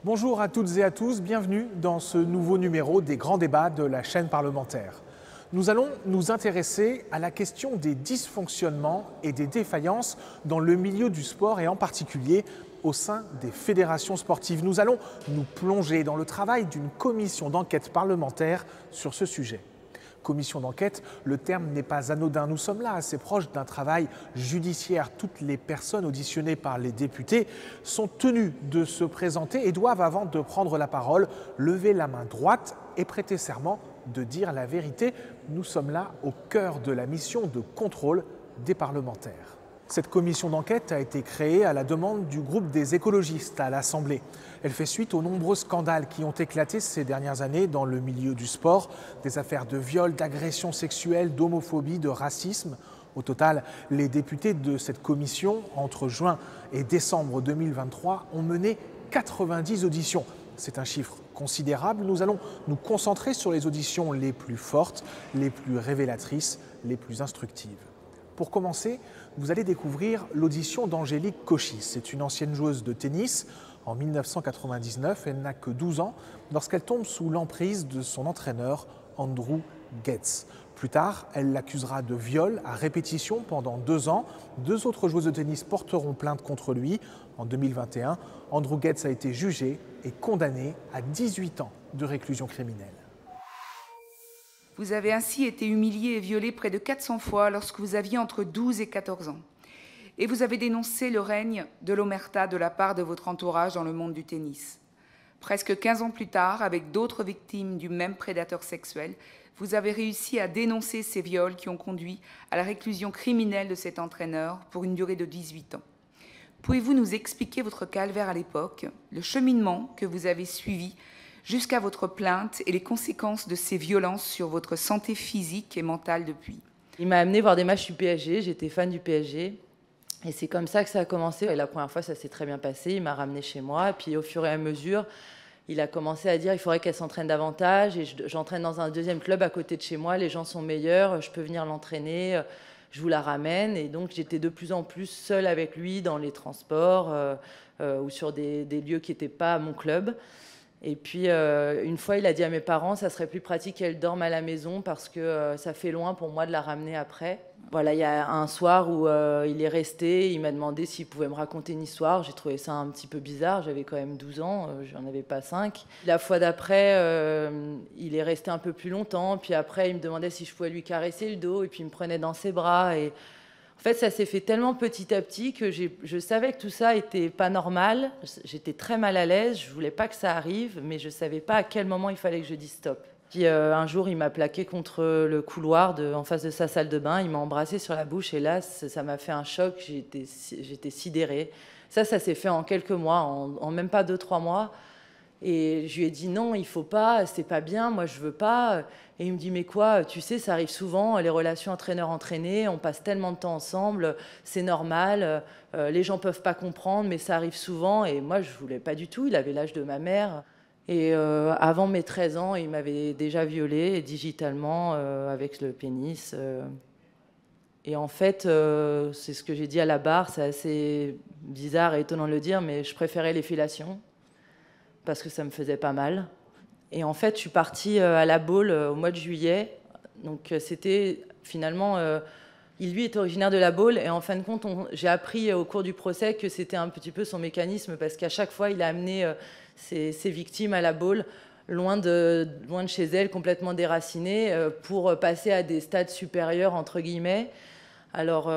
Bonjour à toutes et à tous, bienvenue dans ce nouveau numéro des grands débats de la chaîne parlementaire. Nous allons nous intéresser à la question des dysfonctionnements et des défaillances dans le milieu du sport et en particulier au sein des fédérations sportives. Nous allons nous plonger dans le travail d'une commission d'enquête parlementaire sur ce sujet. Commission d'enquête, le terme n'est pas anodin. Nous sommes là assez proches d'un travail judiciaire. Toutes les personnes auditionnées par les députés sont tenues de se présenter et doivent, avant de prendre la parole, lever la main droite et prêter serment de dire la vérité. Nous sommes là au cœur de la mission de contrôle des parlementaires. Cette commission d'enquête a été créée à la demande du groupe des écologistes à l'Assemblée. Elle fait suite aux nombreux scandales qui ont éclaté ces dernières années dans le milieu du sport, des affaires de viol, d'agressions sexuelles, d'homophobie, de racisme. Au total, les députés de cette commission, entre juin et décembre 2023, ont mené 90 auditions. C'est un chiffre considérable. Nous allons nous concentrer sur les auditions les plus fortes, les plus révélatrices, les plus instructives. Pour commencer, vous allez découvrir l'audition d'Angélique Cauchy. C'est une ancienne joueuse de tennis. En 1999, elle n'a que 12 ans lorsqu'elle tombe sous l'emprise de son entraîneur, Andrew Getz. Plus tard, elle l'accusera de viol à répétition pendant 2 ans. 2 autres joueuses de tennis porteront plainte contre lui. En 2021, Andrew Getz a été jugé et condamné à 18 ans de réclusion criminelle. Vous avez ainsi été humilié et violé près de 400 fois lorsque vous aviez entre 12 et 14 ans. Et vous avez dénoncé le règne de l'omerta de la part de votre entourage dans le monde du tennis. Presque 15 ans plus tard, avec d'autres victimes du même prédateur sexuel, vous avez réussi à dénoncer ces viols qui ont conduit à la réclusion criminelle de cet entraîneur pour une durée de 18 ans. Pouvez-vous nous expliquer votre calvaire à l'époque, le cheminement que vous avez suivi jusqu'à votre plainte et les conséquences de ces violences sur votre santé physique et mentale depuis? Il m'a amené voir des matchs du PSG, j'étais fan du PSG. Et c'est comme ça que ça a commencé. Et la première fois, ça s'est très bien passé. Il m'a ramené chez moi. Et puis au fur et à mesure, il a commencé à dire il faudrait qu'elle s'entraîne davantage. Et j'entraîne dans un deuxième club à côté de chez moi. Les gens sont meilleurs. Je peux venir l'entraîner. Je vous la ramène. Et donc j'étais de plus en plus seule avec lui dans les transports ou sur des lieux qui n'étaient pas mon club. Et puis, une fois, il a dit à mes parents, ça serait plus pratique qu'elle dorme à la maison parce que ça fait loin pour moi de la ramener après. Voilà, il y a un soir où il est resté, il m'a demandé s'il pouvait me raconter une histoire. J'ai trouvé ça un petit peu bizarre, j'avais quand même 12 ans, j'en avais pas 5. La fois d'après, il est resté un peu plus longtemps, puis après, il me demandait si je pouvais lui caresser le dos, et puis il me prenait dans ses bras. Et en fait, ça s'est fait tellement petit à petit que je savais que tout ça était pas normal. J'étais très mal à l'aise, je voulais pas que ça arrive, mais je savais pas à quel moment il fallait que je dise stop. Puis un jour, il m'a plaqué contre le couloir en face de sa salle de bain. Il m'a embrassé sur la bouche et là, ça m'a fait un choc. J'étais sidérée. Ça s'est fait en quelques mois, en même pas 2-3 mois. Et je lui ai dit non, il faut pas, c'est pas bien, moi je veux pas. Et il me dit mais quoi, tu sais, ça arrive souvent, les relations entraîneur-entraîné, on passe tellement de temps ensemble, c'est normal, les gens peuvent pas comprendre, mais ça arrive souvent. Et moi je voulais pas du tout, il avait l'âge de ma mère. Et avant mes 13 ans, il m'avait déjà violée digitalement avec le pénis. Et en fait, c'est ce que j'ai dit à la barre, c'est assez bizarre et étonnant de le dire, mais je préférais les fellations parce que ça me faisait pas mal. Et en fait, je suis partie à la Baule au mois de juillet. Donc c'était finalement... il, lui, est originaire de la Baule. Et en fin de compte, j'ai appris au cours du procès que c'était un petit peu son mécanisme parce qu'à chaque fois, il a amené ses victimes à la Baule, loin de chez elles, complètement déracinées, pour passer à des stades supérieurs, entre guillemets. Alors...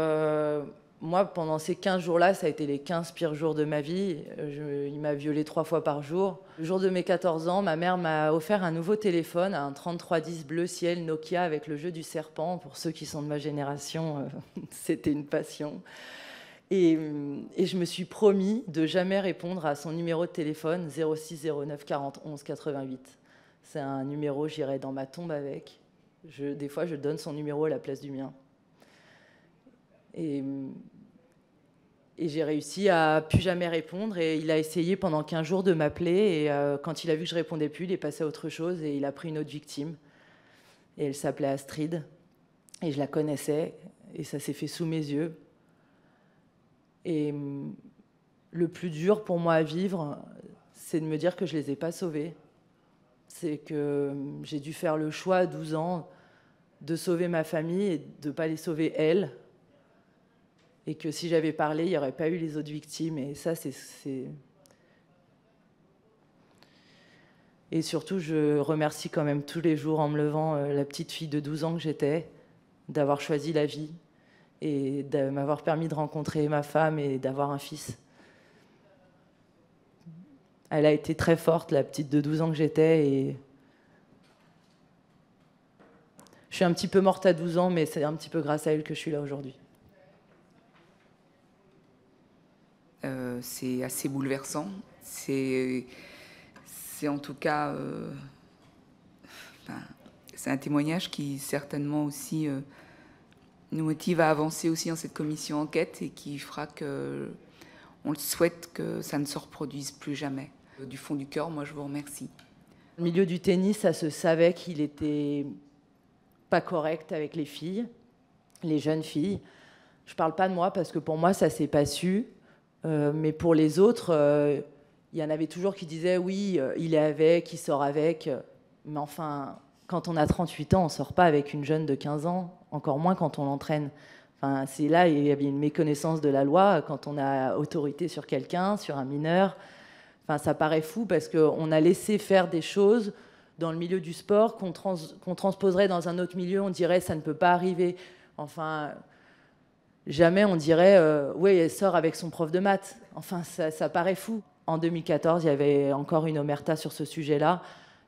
moi, pendant ces 15 jours-là, ça a été les 15 pires jours de ma vie. Il m'a violée 3 fois par jour. Le jour de mes 14 ans, ma mère m'a offert un nouveau téléphone, un 3310 bleu ciel Nokia avec le jeu du serpent. Pour ceux qui sont de ma génération, c'était une passion. Et je me suis promis de jamais répondre à son numéro de téléphone 06 09 40 11 88. C'est un numéro, j'irai dans ma tombe avec. Des fois, je donne son numéro à la place du mien. Et j'ai réussi à plus jamais répondre. Et il a essayé pendant 15 jours de m'appeler. Et quand il a vu que je répondais plus, il est passé à autre chose et il a pris une autre victime. Et elle s'appelait Astrid. Et je la connaissais. Et ça s'est fait sous mes yeux. Et le plus dur pour moi à vivre, c'est de me dire que je ne les ai pas sauvés. C'est que j'ai dû faire le choix à 12 ans de sauver ma famille et de ne pas les sauver elles. Et que si j'avais parlé, il n'y aurait pas eu les autres victimes. Et ça, c'est... Et surtout, je remercie quand même tous les jours en me levant la petite fille de 12 ans que j'étais, d'avoir choisi la vie et de m'avoir permis de rencontrer ma femme et d'avoir un fils. Elle a été très forte, la petite de 12 ans que j'étais. Et je suis un petit peu morte à 12 ans, mais c'est un petit peu grâce à elle que je suis là aujourd'hui. C'est assez bouleversant. C'est en tout cas... c'est un témoignage qui certainement aussi nous motive à avancer aussi dans cette commission enquête et qui fera que on le souhaite que ça ne se reproduise plus jamais. Du fond du cœur, moi je vous remercie. Au milieu du tennis, ça se savait qu'il était pas correct avec les filles, les jeunes filles. Je parle pas de moi parce que pour moi ça s'est pas su, mais pour les autres, il y en avait toujours qui disaient oui, il est avec, il sort avec, mais enfin, quand on a 38 ans, on sort pas avec une jeune de 15 ans, encore moins quand on l'entraîne. Enfin, c'est là, il y avait une méconnaissance de la loi quand on a autorité sur quelqu'un, sur un mineur. Enfin, ça paraît fou parce qu'on a laissé faire des choses dans le milieu du sport qu'on transposerait dans un autre milieu, on dirait ça ne peut pas arriver. Enfin, jamais on dirait oui, elle sort avec son prof de maths. Enfin, ça paraît fou. En 2014, il y avait encore une omerta sur ce sujet-là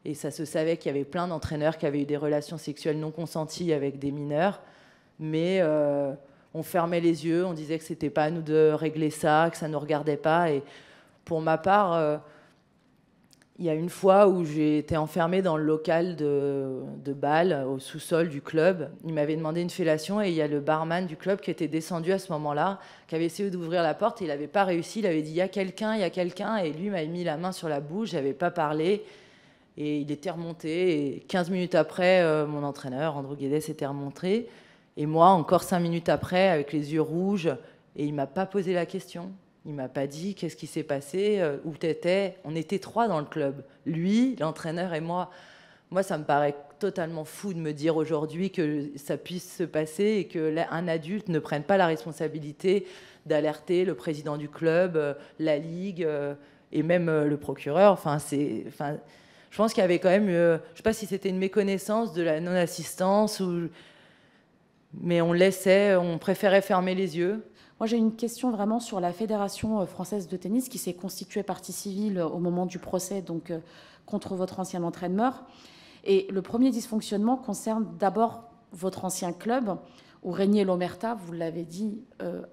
et ça se savait qu'il y avait plein d'entraîneurs qui avaient eu des relations sexuelles non consenties avec des mineurs, mais on fermait les yeux, on disait que c'était pas à nous de régler ça, que ça ne nous regardait pas. Et pour ma part, il y a une fois où j'ai été enfermée dans le local de bal, au sous-sol du club. Il m'avait demandé une fellation et il y a le barman du club qui était descendu à ce moment-là, qui avait essayé d'ouvrir la porte et il n'avait pas réussi. Il avait dit « il y a quelqu'un », et lui m'avait mis la main sur la bouche, je n'avais pas parlé. Et il était remonté et 15 minutes après, mon entraîneur, Andrew Guedes, était remonté. Et moi, encore 5 minutes après, avec les yeux rouges, et il ne m'a pas posé la question. Il ne m'a pas dit qu'est-ce qui s'est passé, où tu étais. On était 3 dans le club, lui, l'entraîneur et moi. Moi, ça me paraît totalement fou de me dire aujourd'hui que ça puisse se passer et qu'un adulte ne prenne pas la responsabilité d'alerter le président du club, la ligue et même le procureur. Enfin, je pense qu'il y avait quand même, je ne sais pas si c'était une méconnaissance de la non-assistance, mais on préférait fermer les yeux. Moi, j'ai une question vraiment sur la Fédération française de tennis qui s'est constituée partie civile au moment du procès donc, contre votre ancien entraîneur. Et le premier dysfonctionnement concerne d'abord votre ancien club où régnait l'omerta, vous l'avez dit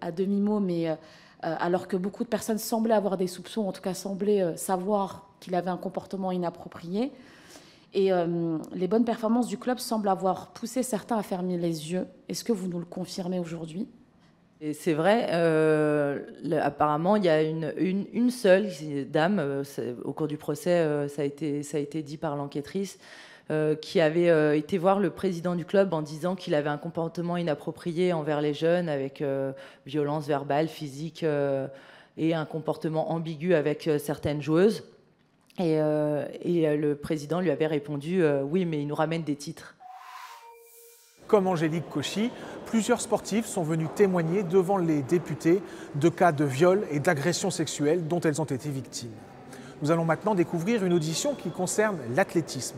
à demi-mot, mais alors que beaucoup de personnes semblaient avoir des soupçons, en tout cas semblaient savoir qu'il avait un comportement inapproprié. Et les bonnes performances du club semblent avoir poussé certains à fermer les yeux. Est-ce que vous nous le confirmez aujourd'hui ? Et c'est vrai, apparemment, il y a une seule dame, au cours du procès, ça a été dit par l'enquêtrice, qui avait été voir le président du club en disant qu'il avait un comportement inapproprié envers les jeunes, avec violence verbale, physique, et un comportement ambigu avec certaines joueuses. Et le président lui avait répondu « oui, mais il nous ramène des titres ». Comme Angélique Cauchy, plusieurs sportifs sont venus témoigner devant les députés de cas de viol et d'agressions sexuelles dont elles ont été victimes. Nous allons maintenant découvrir une audition qui concerne l'athlétisme.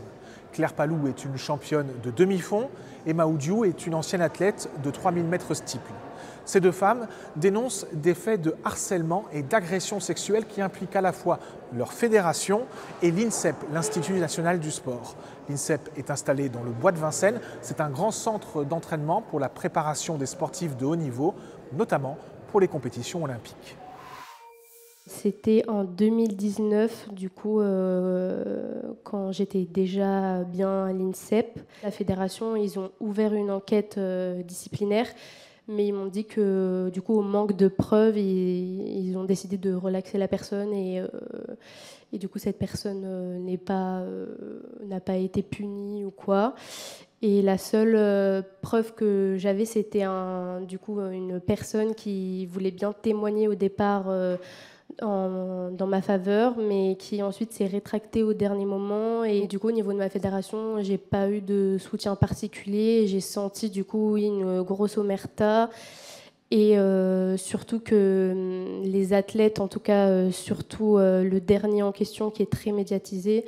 Claire Palou est une championne de demi-fond, Emma Oudiou est une ancienne athlète de 3000 mètres steeple. Ces 2 femmes dénoncent des faits de harcèlement et d'agression sexuelle qui impliquent à la fois leur fédération et l'INSEP, l'Institut national du sport. L'INSEP est installé dans le bois de Vincennes. C'est un grand centre d'entraînement pour la préparation des sportifs de haut niveau, notamment pour les compétitions olympiques. C'était en 2019, du coup, quand j'étais déjà bien à l'INSEP. La fédération, ils ont ouvert une enquête disciplinaire, mais ils m'ont dit que, du coup, au manque de preuves, ils ont décidé de relaxer la personne et du coup, cette personne n'a pas été punie ou quoi. Et la seule preuve que j'avais, c'était du coup, une personne qui voulait bien témoigner au départ dans ma faveur, mais qui ensuite s'est rétracté au dernier moment. Et du coup, au niveau de ma fédération, j'ai pas eu de soutien particulier. J'ai senti du coup une grosse omerta. Et surtout que les athlètes, en tout cas surtout le dernier en question qui est très médiatisé,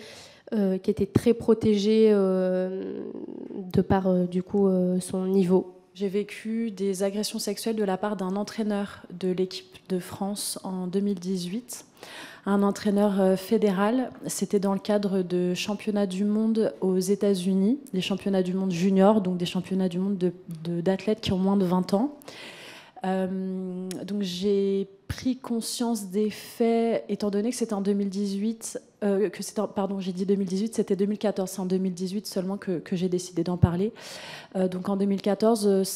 qui était très protégé de par du coup son niveau. J'ai vécu des agressions sexuelles de la part d'un entraîneur de l'équipe de France en 2018, un entraîneur fédéral. C'était dans le cadre de championnats du monde aux États-Unis, des championnats du monde juniors, donc des championnats du monde d'athlètes qui ont moins de 20 ans. Donc j'ai pris conscience des faits, étant donné que c'était en 2018, j'ai dit 2018, c'était 2014, c'est en 2018 seulement que j'ai décidé d'en parler. Donc en 2014,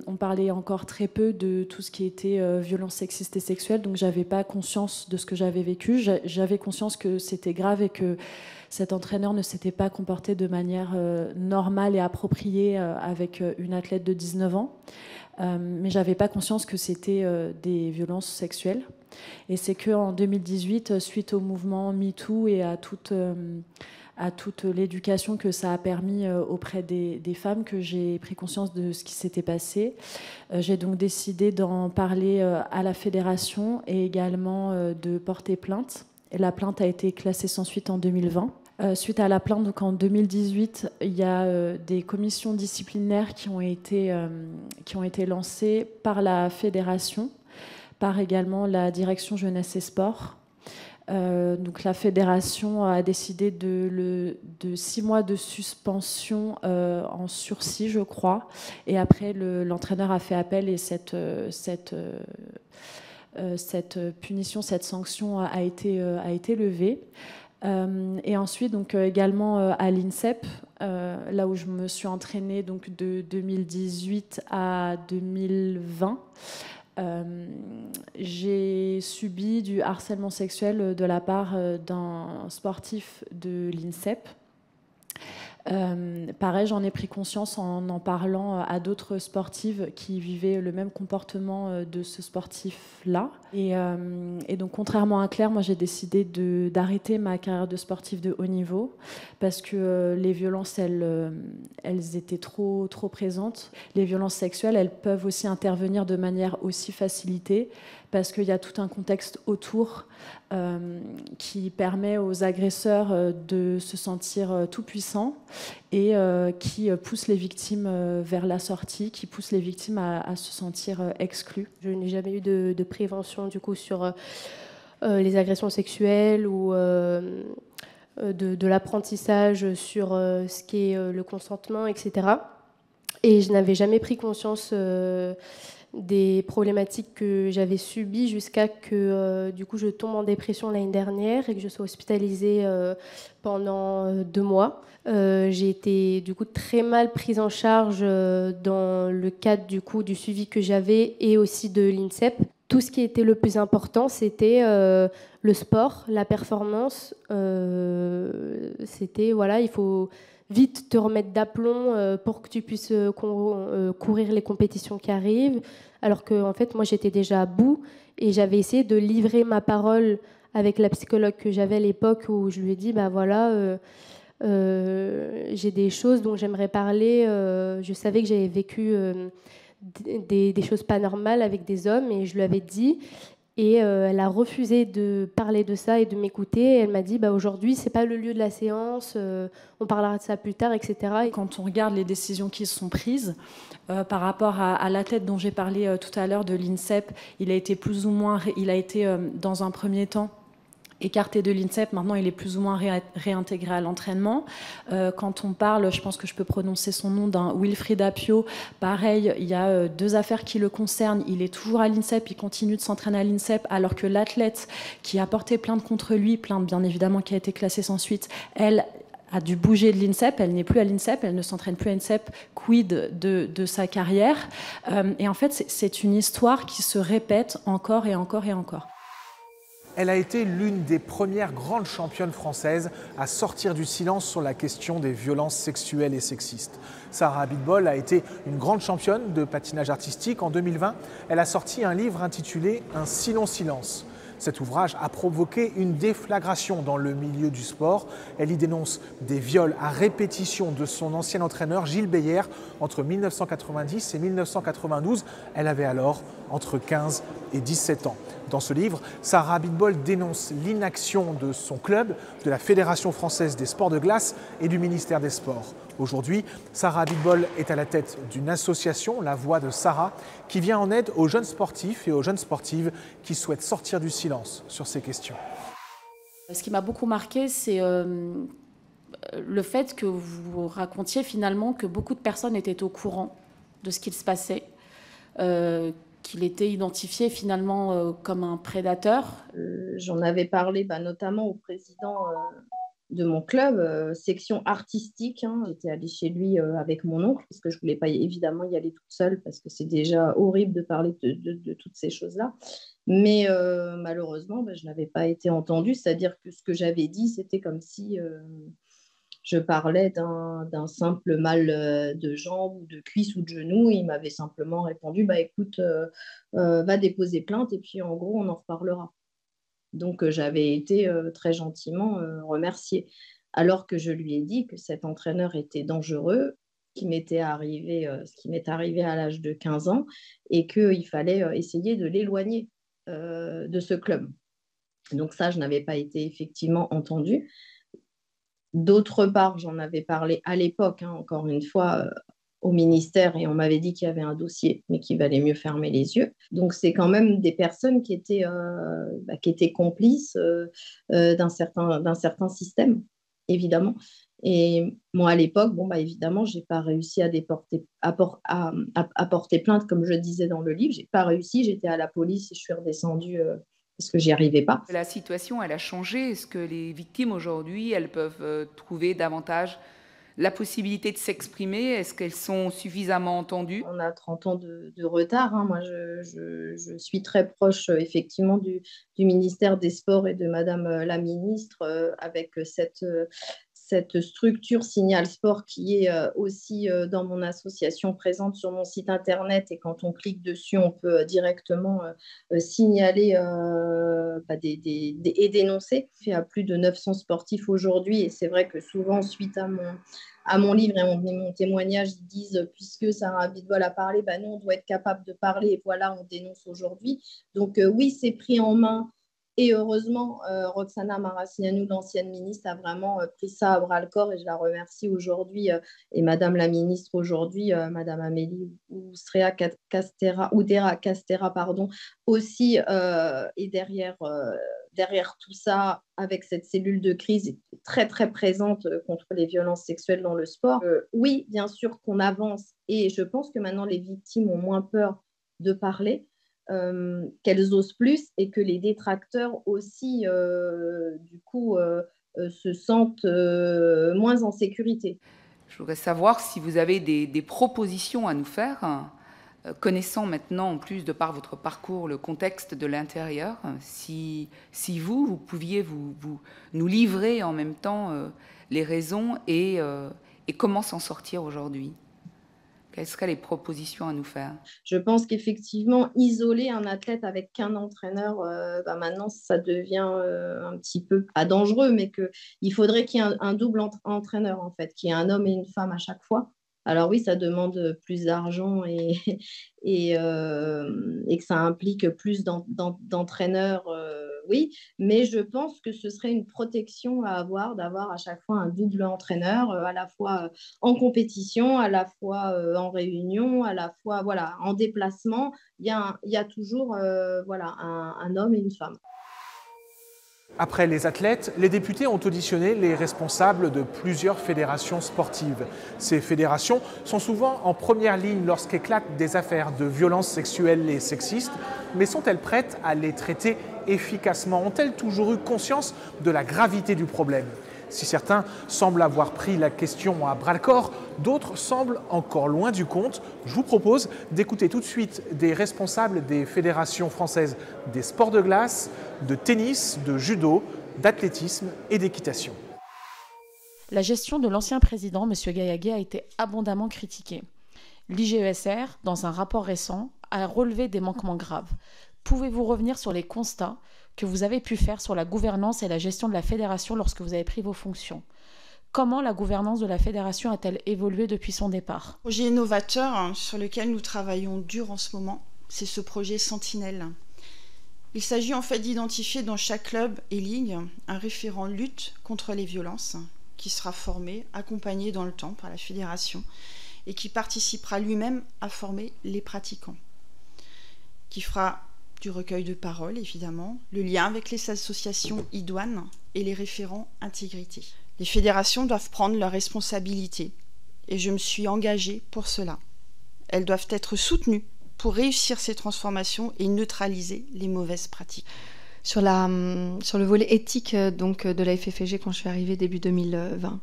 on parlait encore très peu de tout ce qui était violence sexiste et sexuelle, donc j'avais pas conscience de ce que j'avais vécu. J'avais conscience que c'était grave et que cet entraîneur ne s'était pas comporté de manière normale et appropriée avec une athlète de 19 ans. Mais j'avais pas conscience que c'était des violences sexuelles. Et c'est qu'en 2018, suite au mouvement MeToo et à toute l'éducation que ça a permis auprès des femmes, que j'ai pris conscience de ce qui s'était passé. J'ai donc décidé d'en parler à la fédération et également de porter plainte. Et la plainte a été classée sans suite en 2020. Suite à la plainte, donc en 2018, il y a des commissions disciplinaires qui ont été lancées par la fédération, par également la direction jeunesse et sport. Donc la fédération a décidé de 6 mois de suspension en sursis, je crois. Et après, l'entraîneur a fait appel et cette punition, cette sanction a été levée. Et ensuite, donc, également à l'INSEP, là où je me suis entraînée donc, de 2018 à 2020, j'ai subi du harcèlement sexuel de la part d'un sportif de l'INSEP. Pareil, j'en ai pris conscience en parlant à d'autres sportives qui vivaient le même comportement de ce sportif-là. Et donc, contrairement à Claire, moi, j'ai décidé d'arrêter ma carrière de sportive de haut niveau parce que les violences, elles étaient trop présentes. Les violences sexuelles, elles peuvent aussi intervenir de manière aussi facilitée parce qu'il y a tout un contexte autour qui permet aux agresseurs de se sentir tout puissants et qui pousse les victimes vers la sortie, qui pousse les victimes à se sentir exclues. Je n'ai jamais eu de prévention du coup sur les agressions sexuelles ou de l'apprentissage sur ce qu'est le consentement, etc. Et je n'avais jamais pris conscience des problématiques que j'avais subies jusqu'à que du coup je tombe en dépression l'année dernière et que je sois hospitalisée pendant 2 mois. J'ai été du coup très mal prise en charge dans le cadre du coup du suivi que j'avais et aussi de l'INSEP. Tout ce qui était le plus important, c'était le sport, la performance. C'était voilà, il faut vite te remettre d'aplomb pour que tu puisses courir les compétitions qui arrivent. Alors que en fait, moi, j'étais déjà à bout et j'avais essayé de livrer ma parole avec la psychologue que j'avais à l'époque où je lui ai dit, bah voilà, j'ai des choses dont j'aimerais parler. Je savais que j'avais vécu des choses pas normales avec des hommes et je lui avais dit. Et elle a refusé de parler de ça et de m'écouter. Elle m'a dit, bah, aujourd'hui, ce n'est pas le lieu de la séance, on parlera de ça plus tard, etc. Et quand on regarde les décisions qui sont prises, par rapport à l'athlète dont j'ai parlé tout à l'heure de l'INSEP, il a été dans un premier temps écarté de l'INSEP, maintenant il est plus ou moins réintégré à l'entraînement. Quand on parle, je pense que je peux prononcer son nom, d'un Wilfried Apio, pareil, il y a 2 affaires qui le concernent, il est toujours à l'INSEP, il continue de s'entraîner à l'INSEP, alors que l'athlète qui a porté plainte contre lui, plainte bien évidemment qui a été classée sans suite, elle a dû bouger de l'INSEP, elle n'est plus à l'INSEP, elle ne s'entraîne plus à l'INSEP, quid de sa carrière. Et en fait, c'est une histoire qui se répète encore et encore et encore. Elle a été l'une des premières grandes championnes françaises à sortir du silence sur la question des violences sexuelles et sexistes. Sarah Abitbol a été une grande championne de patinage artistique. En 2020, elle a sorti un livre intitulé « Un si long silence ». Cet ouvrage a provoqué une déflagration dans le milieu du sport. Elle y dénonce des viols à répétition de son ancien entraîneur Gilles Beyer entre 1990 et 1992. Elle avait alors entre 15 et 17 ans. Dans ce livre, Sarah Abitbol dénonce l'inaction de son club, de la Fédération française des sports de glace et du ministère des Sports. Aujourd'hui, Sarah Abitbol est à la tête d'une association, La Voix de Sarah, qui vient en aide aux jeunes sportifs et aux jeunes sportives qui souhaitent sortir du silence sur ces questions. Ce qui m'a beaucoup marqué, c'est le fait que vous racontiez finalement que beaucoup de personnes étaient au courant de ce qu'il se passait, qu'il était identifié finalement comme un prédateur. J'en avais parlé notamment au président de mon club, section artistique. J'étais allée chez lui avec mon oncle, parce que je ne voulais pas évidemment y aller toute seule, parce que c'est déjà horrible de parler de toutes ces choses-là. Mais malheureusement, je n'avais pas été entendue, c'est-à-dire que ce que j'avais dit, c'était comme si je parlais d'un simple mal de jambes ou de cuisses ou de genoux. Il m'avait simplement répondu, écoute, va déposer plainte et puis en gros, on en reparlera. Donc, j'avais été très gentiment remerciée. Alors que je lui ai dit que cet entraîneur était dangereux, ce qui m'est arrivé à l'âge de 15 ans, et qu'il fallait essayer de l'éloigner de ce club. Donc ça, je n'avais pas été effectivement entendue. D'autre part, j'en avais parlé à l'époque, encore une fois, au ministère, et on m'avait dit qu'il y avait un dossier, mais qu'il valait mieux fermer les yeux. Donc, c'est quand même des personnes qui étaient complices d'un certain système, évidemment. Et moi, à l'époque, évidemment, je n'ai pas réussi à porter plainte, comme je disais dans le livre. Je n'ai pas réussi, j'étais à la police et je suis redescendue parce que j'y arrivais pas. La situation, elle a changé. Est-ce que les victimes, aujourd'hui, elles peuvent trouver davantage la possibilité de s'exprimer? Est-ce qu'elles sont suffisamment entendues? On a 30 ans de retard. Moi, je suis très proche, effectivement, du ministère des Sports et de Madame la ministre, avec cette structure Signal Sport qui est aussi dans mon association, présente sur mon site internet, et quand on clique dessus, on peut directement signaler et dénoncer. Il y a plus de 900 sportifs aujourd'hui, et c'est vrai que souvent, suite à mon livre et mon témoignage, ils disent, puisque Sarah Abitbol a parlé, nous, on doit être capable de parler, et voilà, on dénonce aujourd'hui. Donc oui, c'est pris en main. Et heureusement, Roxana Maracineanu, l'ancienne ministre, a vraiment pris ça à bras-le-corps, et je la remercie aujourd'hui. Et Madame la ministre aujourd'hui, Madame Amélie Oudéa Castéra, aussi est derrière tout ça, avec cette cellule de crise très, très présente contre les violences sexuelles dans le sport. Oui, bien sûr qu'on avance, et je pense que maintenant les victimes ont moins peur de parler. Qu'elles osent plus, et que les détracteurs aussi, se sentent moins en sécurité. Je voudrais savoir si vous avez des propositions à nous faire, connaissant maintenant, en plus, de par votre parcours, le contexte de l'intérieur, si vous pouviez nous livrer en même temps les raisons et comment s'en sortir aujourd'hui. Quelles seraient les propositions à nous faire? Je pense qu'effectivement, isoler un athlète avec qu'un entraîneur, maintenant, ça devient un petit peu, pas dangereux, mais qu'il faudrait qu'il y ait un double entraîneur, en fait, qu'il y ait un homme et une femme à chaque fois. Alors oui, ça demande plus d'argent et que ça implique plus d'entraîneurs, oui, mais je pense que ce serait une protection à avoir, d'avoir à chaque fois un double entraîneur, à la fois en compétition, à la fois en réunion, à la fois en déplacement. Il y a toujours un homme et une femme. Après les athlètes, les députés ont auditionné les responsables de plusieurs fédérations sportives. Ces fédérations sont souvent en première ligne lorsqu'éclatent des affaires de violences sexuelles et sexistes, mais sont-elles prêtes à les traiter efficacement? Ont-elles toujours eu conscience de la gravité du problème? Si certains semblent avoir pris la question à bras-le-corps, d'autres semblent encore loin du compte. Je vous propose d'écouter tout de suite des responsables des fédérations françaises des sports de glace, de tennis, de judo, d'athlétisme et d'équitation. La gestion de l'ancien président, M. Gaillaguet, a été abondamment critiquée. L'IGESR, dans un rapport récent, a relevé des manquements graves. Pouvez-vous revenir sur les constats que vous avez pu faire sur la gouvernance et la gestion de la fédération lorsque vous avez pris vos fonctions. Comment la gouvernance de la fédération a-t-elle évolué depuis son départ? Projet novateur sur lequel nous travaillons dur en ce moment, c'est ce projet Sentinelle. Il s'agit en fait d'identifier dans chaque club et ligue un référent lutte contre les violences qui sera formé, accompagné dans le temps par la fédération et qui participera lui-même à former les pratiquants, qui fera du recueil de parole évidemment, le lien avec les associations idoines et les référents intégrité. Les fédérations doivent prendre leurs responsabilités et je me suis engagée pour cela. Elles doivent être soutenues pour réussir ces transformations et neutraliser les mauvaises pratiques. Sur le volet éthique donc, de la FFG, quand je suis arrivée début 2020,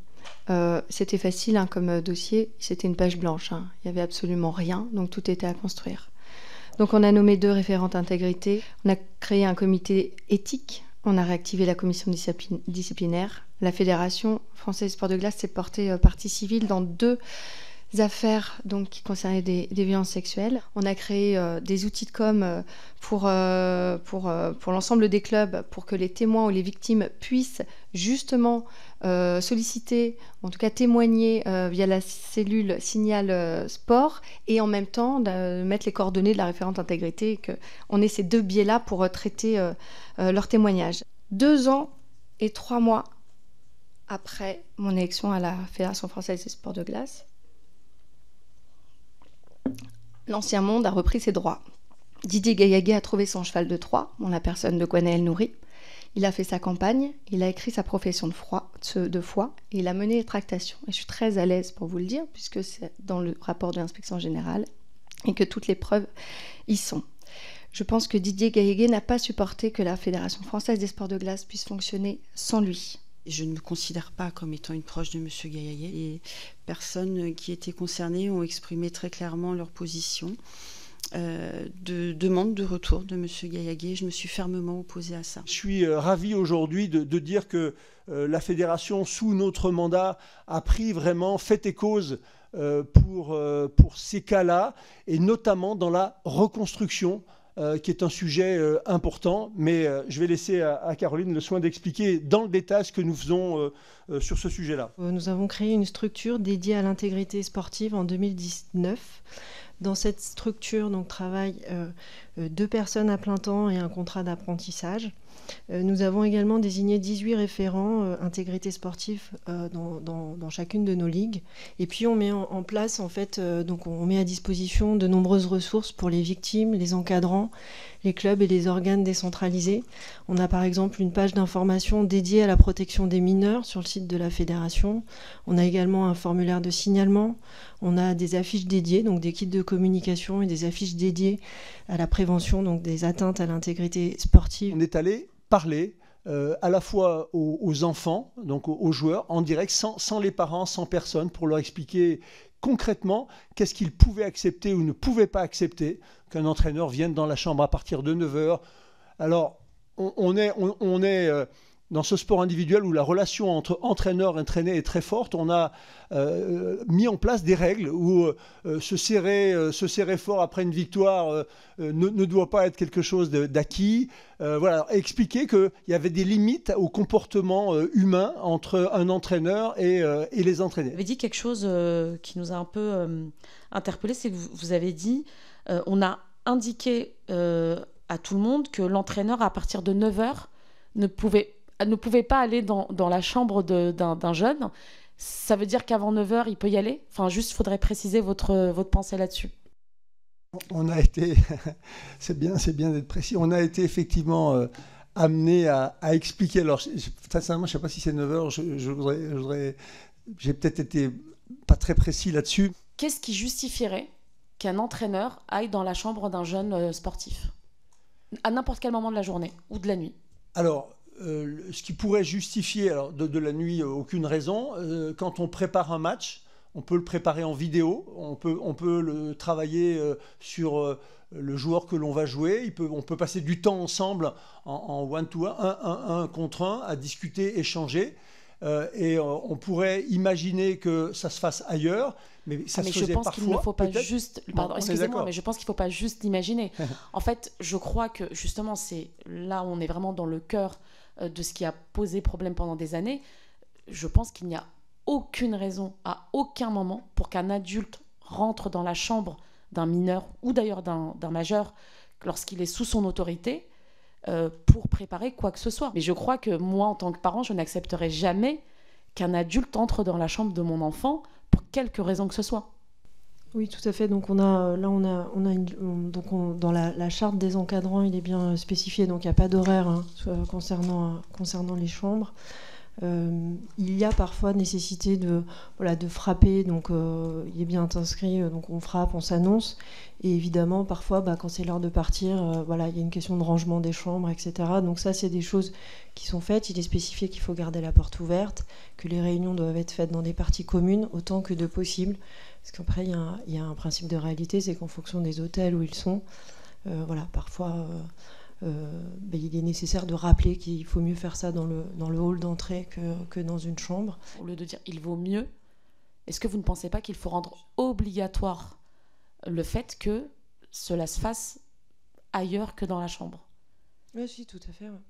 c'était facile comme dossier, c'était une page blanche. Il n'y avait absolument rien, donc tout était à construire. Donc on a nommé 2 référentes intégrité, on a créé un comité éthique, on a réactivé la commission disciplinaire. La Fédération française sport de glace s'est portée partie civile dans 2 affaires donc, qui concernaient des violences sexuelles. On a créé des outils de com pour l'ensemble des clubs pour que les témoins ou les victimes puissent justement solliciter, en tout cas témoigner via la cellule Signal Sport et en même temps mettre les coordonnées de la référente intégrité et qu'on ait ces 2 biais-là pour traiter leur témoignage. 2 ans et 3 mois après mon élection à la Fédération française des sports de glace, l'ancien monde a repris ses droits. Didier Gaillaguet a trouvé son cheval de Troie, en la personne de Gwenaël Nourri. Il a fait sa campagne, il a écrit sa profession de foi et il a mené les tractations. Et je suis très à l'aise pour vous le dire, puisque c'est dans le rapport de l'inspection générale et que toutes les preuves y sont. Je pense que Didier Gaillaguet n'a pas supporté que la Fédération française des sports de glace puisse fonctionner sans lui. Je ne me considère pas comme étant une proche de M. Gaillaguet. Les personnes qui étaient concernées ont exprimé très clairement leur position de demande de retour de M. Gaillaguet. Je me suis fermement opposée à ça. Je suis ravi aujourd'hui de dire que la Fédération, sous notre mandat, a pris vraiment fait et cause pour ces cas-là, et notamment dans la reconstruction, qui est un sujet important, mais je vais laisser à Caroline le soin d'expliquer dans le détail ce que nous faisons sur ce sujet-là. Nous avons créé une structure dédiée à l'intégrité sportive en 2019. Dans cette structure donc, travaillent 2 personnes à plein temps et un contrat d'apprentissage. Nous avons également désigné 18 référents intégrité sportive dans chacune de nos ligues. Et puis on met en place, en fait, donc on met à disposition de nombreuses ressources pour les victimes, les encadrants, les clubs et les organes décentralisés. On a par exemple une page d'information dédiée à la protection des mineurs sur le site de la Fédération. On a également un formulaire de signalement. On a des affiches dédiées, donc des kits de communication et des affiches dédiées à la prévention donc des atteintes à l'intégrité sportive. On est allé parler à la fois aux enfants, donc aux joueurs, en direct, sans les parents, sans personne, pour leur expliquer concrètement qu'est-ce qu'ils pouvaient accepter ou ne pouvaient pas accepter qu'un entraîneur vienne dans la chambre à partir de 9h. Alors, on est dans ce sport individuel où la relation entre entraîneur et entraîné est très forte. On a mis en place des règles où se serrer fort après une victoire ne doit pas être quelque chose d'acquis. Voilà, expliquer qu'il y avait des limites au comportement humain entre un entraîneur et les entraînés. Vous avez dit quelque chose qui nous a un peu interpellés, c'est que vous avez dit on a indiqué à tout le monde que l'entraîneur, à partir de 9h, ne pouvait pas aller dans la chambre d'un jeune. Ça veut dire qu'avant 9h, il peut y aller? Enfin, juste, il faudrait préciser votre pensée là-dessus. On a été, c'est bien d'être précis, on a été effectivement amené à expliquer. Alors, sincèrement, je ne sais pas si c'est 9h, j'ai peut-être été pas très précis là-dessus. Qu'est-ce qui justifierait qu'un entraîneur aille dans la chambre d'un jeune sportif à n'importe quel moment de la journée ou de la nuit? Alors, ce qui pourrait justifier, alors de la nuit, aucune raison. Quand on prépare un match, on peut le préparer en vidéo, on peut le travailler sur le joueur que l'on va jouer. On peut passer du temps ensemble en one-to-one, un contre un, à discuter, échanger. et on pourrait imaginer que ça se fasse ailleurs, mais ça se faisait parfois. Qu'il ne faut pas juste... Pardon, excusez-moi, mais je pense qu'il ne faut pas juste imaginer. En fait, je crois que justement, c'est là où on est vraiment dans le cœur de ce qui a posé problème pendant des années. Je pense qu'il n'y a aucune raison, à aucun moment, pour qu'un adulte rentre dans la chambre d'un mineur ou d'ailleurs d'un majeur lorsqu'il est sous son autorité pour préparer quoi que ce soit. Mais je crois que moi, en tant que parent, je n'accepterai jamais qu'un adulte entre dans la chambre de mon enfant pour quelque raison que ce soit. Oui, tout à fait. Donc dans la charte des encadrants, il est bien spécifié. Donc il n'y a pas d'horaire concernant les chambres. Il y a parfois nécessité de frapper, donc il est bien inscrit, donc on frappe, on s'annonce, et évidemment parfois quand c'est l'heure de partir, il y a une question de rangement des chambres, etc. Donc ça, c'est des choses qui sont faites. Il est spécifié qu'il faut garder la porte ouverte, que les réunions doivent être faites dans des parties communes autant que de possible, parce qu'après il y a un principe de réalité, c'est qu'en fonction des hôtels où ils sont, parfois il est nécessaire de rappeler qu'il faut mieux faire ça dans le hall d'entrée que dans une chambre. Au lieu de dire il vaut mieux, est-ce que vous ne pensez pas qu'il faut rendre obligatoire le fait que cela se fasse ailleurs que dans la chambre? Oui, si, tout à fait. Ouais.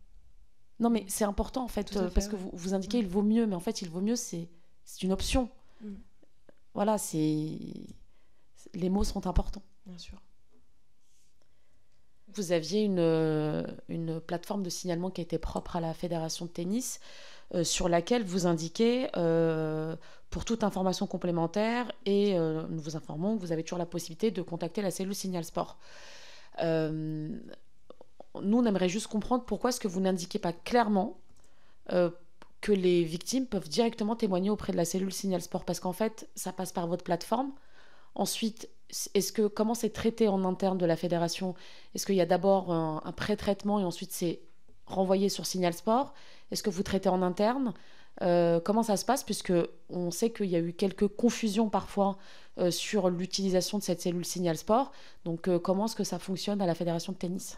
Non, mais c'est important en fait, parce que vous indiquez il vaut mieux, mais en fait il vaut mieux, c'est une option. Voilà, les mots sont importants. Bien sûr. Vous aviez une plateforme de signalement qui était propre à la Fédération de tennis, sur laquelle vous indiquez, pour toute information complémentaire, et nous vous informons que vous avez toujours la possibilité de contacter la cellule Signal Sport. Nous, on aimerait juste comprendre pourquoi est-ce que vous n'indiquez pas clairement que les victimes peuvent directement témoigner auprès de la cellule Signal Sport, parce qu'en fait, ça passe par votre plateforme. Ensuite, comment c'est traité en interne de la fédération? Est-ce qu'il y a d'abord un pré-traitement et ensuite c'est renvoyé sur Signal Sport? Est-ce que vous traitez en interne? Comment ça se passe? Puisque on sait qu'il y a eu quelques confusions parfois sur l'utilisation de cette cellule Signal Sport. Donc comment est-ce que ça fonctionne à la fédération de tennis?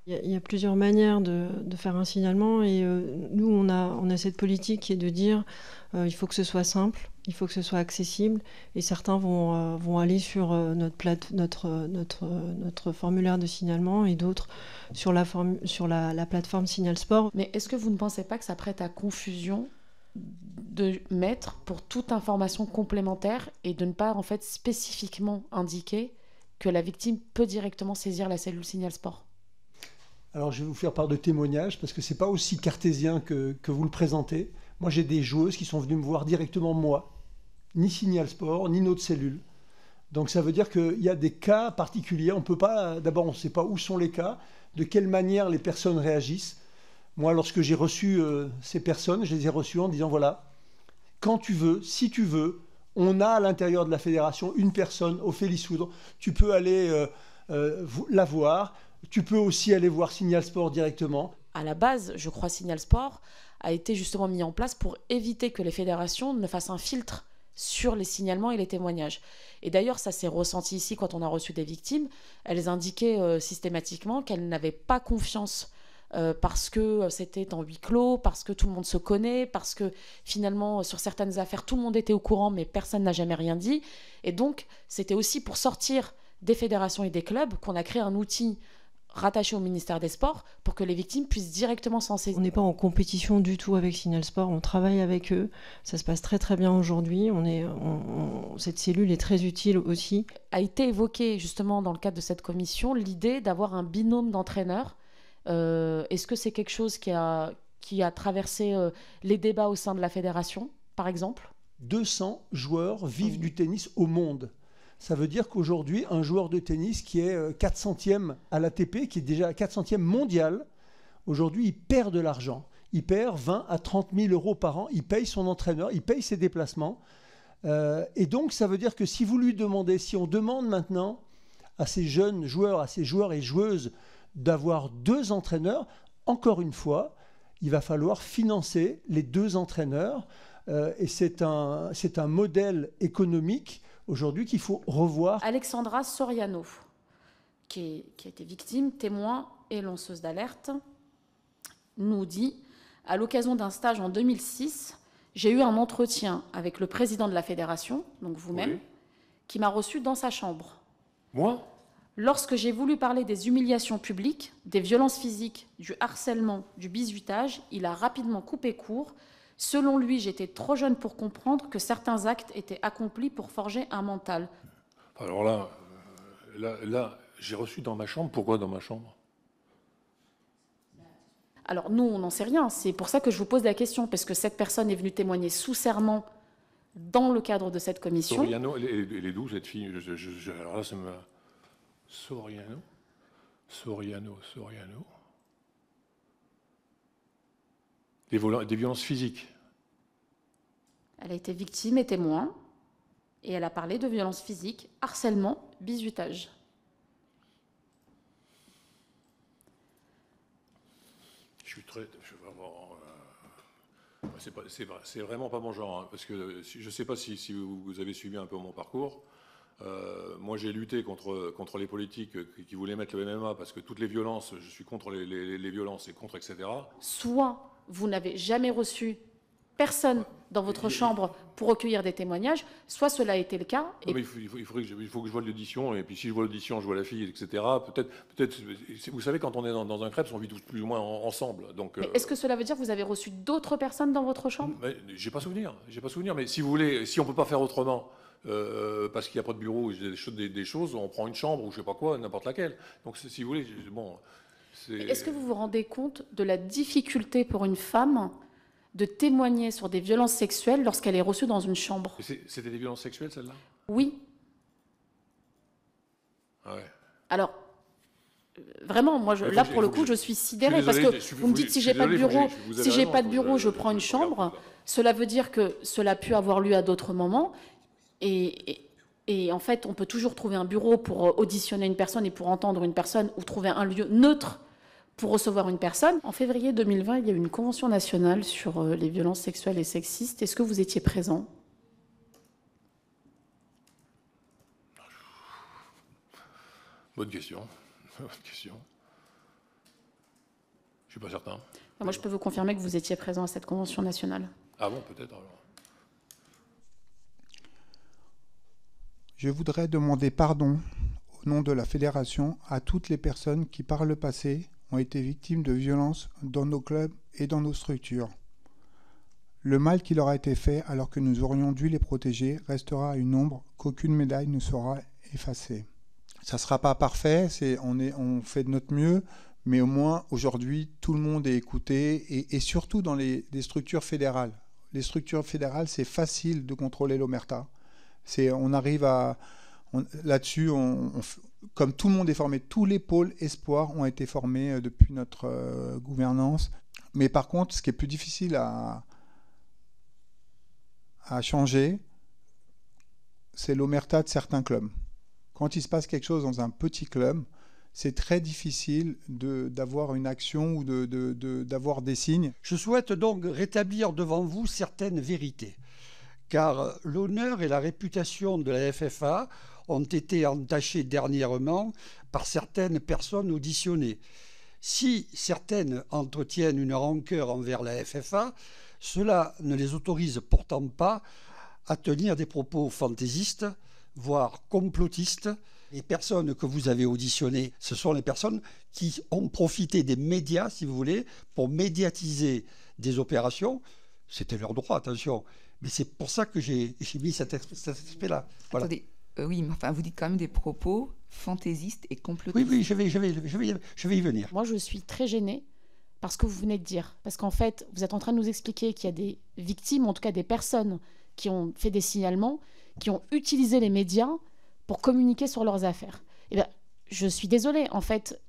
Il y a plusieurs manières de faire un signalement, et nous, on a cette politique qui est de dire il faut que ce soit simple, il faut que ce soit accessible, et certains vont aller sur notre formulaire de signalement, et d'autres sur la plateforme Signal Sport. Mais est-ce que vous ne pensez pas que ça prête à confusion de mettre pour toute information complémentaire et de ne pas en fait spécifiquement indiquer que la victime peut directement saisir la cellule Signal Sport? Alors, je vais vous faire part de témoignages, parce que ce n'est pas aussi cartésien que vous le présentez. Moi, j'ai des joueuses qui sont venues me voir directement, moi. Ni Signal Sport, ni notre cellule. Donc, ça veut dire qu'il y a des cas particuliers. On peut pas... D'abord, on ne sait pas où sont les cas, de quelle manière les personnes réagissent. Moi, lorsque j'ai reçu ces personnes, je les ai reçues en disant, voilà, quand tu veux, si tu veux, on a à l'intérieur de la fédération une personne, Ophélie Soudre. Tu peux aller la voir. Tu peux aussi aller voir Signal Sport directement. À la base, je crois Signal Sport a été justement mis en place pour éviter que les fédérations ne fassent un filtre sur les signalements et les témoignages. Et d'ailleurs, ça s'est ressenti ici quand on a reçu des victimes. Elles indiquaient systématiquement qu'elles n'avaient pas confiance parce que c'était en huis clos, parce que tout le monde se connaît, parce que finalement, sur certaines affaires, tout le monde était au courant, mais personne n'a jamais rien dit. Et donc, c'était aussi pour sortir des fédérations et des clubs qu'on a créé un outil rattaché au ministère des Sports pour que les victimes puissent directement s'en saisir. On n'est pas en compétition du tout avec Signal Sport, on travaille avec eux, ça se passe très très bien aujourd'hui, cette cellule est très utile aussi. A été évoqué justement dans le cadre de cette commission l'idée d'avoir un binôme d'entraîneurs. Est-ce que c'est quelque chose qui a traversé les débats au sein de la fédération, par exemple? 200 joueurs vivent du tennis au monde. Ça veut dire qu'aujourd'hui, un joueur de tennis qui est 400e à l'ATP, qui est déjà 400e mondial, aujourd'hui, il perd de l'argent. Il perd 20 à 30 000 euros par an. Il paye son entraîneur, il paye ses déplacements. Et donc, ça veut dire que si vous lui demandez, si on demande maintenant à ces jeunes joueurs, à ces joueurs et joueuses d'avoir 2 entraîneurs, encore une fois, il va falloir financer les 2 entraîneurs. Et c'est un modèle économique aujourd'hui qu'il faut revoir. Alexandra Soriano, qui a été victime, témoin et lanceuse d'alerte, nous dit À l'occasion d'un stage en 2006, j'ai eu un entretien avec le président de la fédération, donc vous-même, Oui. qui m'a reçu dans sa chambre. Moi? Lorsque j'ai voulu parler des humiliations publiques, des violences physiques, du harcèlement, du bizutage, il a rapidement coupé court. Selon lui, j'étais trop jeune pour comprendre que certains actes étaient accomplis pour forger un mental. Alors là, j'ai reçu dans ma chambre. Pourquoi dans ma chambre? Alors nous, on n'en sait rien. C'est pour ça que je vous pose la question, parce que cette personne est venue témoigner sous serment dans le cadre de cette commission. Soriano, elle est d'où cette fille? Alors là, ça me... Soriano. Des violences physiques. Elle a été victime et témoin, et elle a parlé de violences physiques, harcèlement, bizutage. C'est vraiment pas mon genre, hein, parce que je ne sais pas si vous avez suivi un peu mon parcours. Moi, j'ai lutté contre les politiques qui voulaient mettre le MMA parce que toutes les violences, je suis contre les violences et contre, etc. Soit vous n'avez jamais reçu personne dans votre chambre pour recueillir des témoignages, soit cela a été le cas. Non, mais il faut que je vois l'audition, et puis si je vois l'audition, je vois la fille, etc. Peut-être, vous savez, quand on est dans un Krebs, on vit tous plus ou moins ensemble. Donc, est-ce que cela veut dire que vous avez reçu d'autres personnes dans votre chambre? J'ai pas souvenir. Mais si vous voulez, si on peut pas faire autrement, parce qu'il n'y a pas de bureau, des choses, on prend une chambre ou je sais pas quoi, n'importe laquelle. Donc si vous voulez, bon. Est-ce que vous vous rendez compte de la difficulté pour une femme de témoigner sur des violences sexuelles lorsqu'elle est reçue dans une chambre? C'était des violences sexuelles, celle-là? Oui. Ah ouais. Alors, vraiment, moi, là, pour le coup, je suis sidérée, parce que vous me dites, si j'ai pas de bureau, je prends une chambre. Cela veut dire que cela a pu avoir lieu à d'autres moments. Et en fait, on peut toujours trouver un bureau pour auditionner une personne et pour entendre une personne, ou trouver un lieu neutre pour recevoir une personne. En février 2020, il y a eu une convention nationale sur les violences sexuelles et sexistes. Est-ce que vous étiez présent? Bonne question. Je suis pas certain. Moi, je peux vous confirmer que vous étiez présent à cette convention nationale. Ah bon, peut-être alors. Je voudrais demander pardon au nom de la Fédération à toutes les personnes qui, par le passé, ont été victimes de violences dans nos clubs et dans nos structures. Le mal qui leur a été fait alors que nous aurions dû les protéger restera une ombre qu'aucune médaille ne saura effacer. Ça ne sera pas parfait, on fait de notre mieux, mais au moins aujourd'hui tout le monde est écouté et surtout dans les structures fédérales. Les structures fédérales, c'est facile de contrôler l'omerta. On arrive à... Là-dessus, comme tout le monde est formé, tous les pôles espoirs ont été formés depuis notre gouvernance. Mais par contre, ce qui est plus difficile à changer, c'est l'omerta de certains clubs. Quand il se passe quelque chose dans un petit club, c'est très difficile d'avoir une action ou d'avoir des signes. Je souhaite donc rétablir devant vous certaines vérités, car l'honneur et la réputation de la FFA ont été entachés dernièrement par certaines personnes auditionnées. Si certaines entretiennent une rancœur envers la FFA, cela ne les autorise pourtant pas à tenir des propos fantaisistes, voire complotistes. Les personnes que vous avez auditionnées, ce sont les personnes qui ont profité des médias, si vous voulez, pour médiatiser des opérations. C'était leur droit, attention. Mais c'est pour ça que j'ai mis cet aspect-là. Voilà. Attendez, oui, mais enfin, vous dites quand même des propos fantaisistes et complotistes. Oui, je vais y venir. Moi, je suis très gênée par ce que vous venez de dire. Parce qu'en fait, vous êtes en train de nous expliquer qu'il y a des victimes, en tout cas des personnes qui ont fait des signalements, qui ont utilisé les médias pour communiquer sur leurs affaires. Eh bien, je suis désolée, en fait,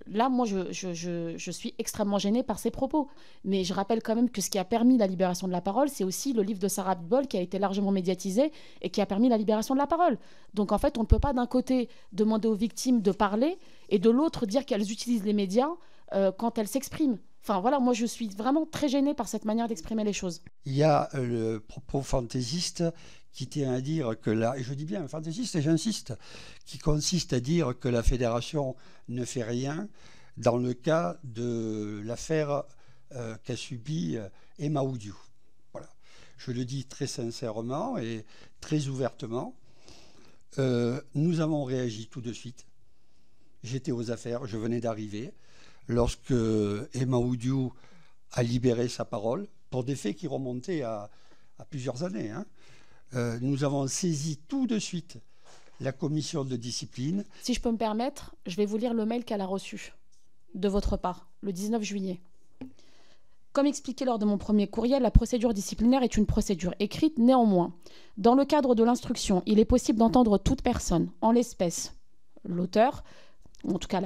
là, moi, je suis extrêmement gênée par ces propos. Mais je rappelle quand même que ce qui a permis la libération de la parole, c'est aussi le livre de Sarah Abitbol qui a été largement médiatisé et qui a permis la libération de la parole. Donc, en fait, on ne peut pas d'un côté demander aux victimes de parler et de l'autre dire qu'elles utilisent les médias quand elles s'expriment. Enfin, voilà, moi, je suis vraiment très gênée par cette manière d'exprimer les choses. Il y a le propos fantaisiste qui tient à dire que et je dis bien fantaisiste et j'insiste, qui consiste à dire que la fédération ne fait rien dans le cas de l'affaire qu'a subi Emma Oudiou. Voilà. Je le dis très sincèrement et très ouvertement. Nous avons réagi tout de suite. J'étais aux affaires, je venais d'arriver, lorsque Emma Oudiou a libéré sa parole pour des faits qui remontaient à plusieurs années. Hein. Nous avons saisi tout de suite la commission de discipline. Si je peux me permettre, je vais vous lire le mail qu'elle a reçu de votre part, le 19 juillet. Comme expliqué lors de mon premier courriel, la procédure disciplinaire est une procédure écrite. Néanmoins, dans le cadre de l'instruction, il est possible d'entendre toute personne, en l'espèce, l'auteur, ou en tout cas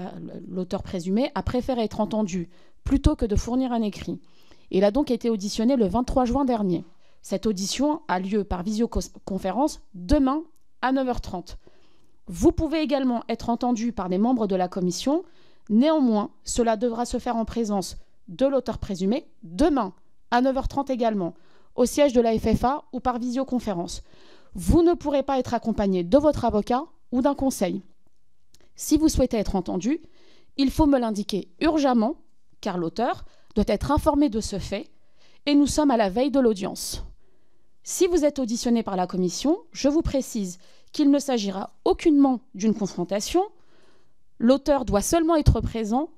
l'auteur présumé, a préféré être entendu plutôt que de fournir un écrit. Il a donc été auditionné le 23 juin dernier. Cette audition a lieu par visioconférence demain à 9h30. Vous pouvez également être entendu par des membres de la commission. Néanmoins, cela devra se faire en présence de l'auteur présumé demain à 9h30 également, au siège de la FFA ou par visioconférence. Vous ne pourrez pas être accompagné de votre avocat ou d'un conseil. Si vous souhaitez être entendu, il faut me l'indiquer urgemment, car l'auteur doit être informé de ce fait, et nous sommes à la veille de l'audience. Si vous êtes auditionné par la commission, je vous précise qu'il ne s'agira aucunement d'une confrontation. L'auteur doit seulement être présent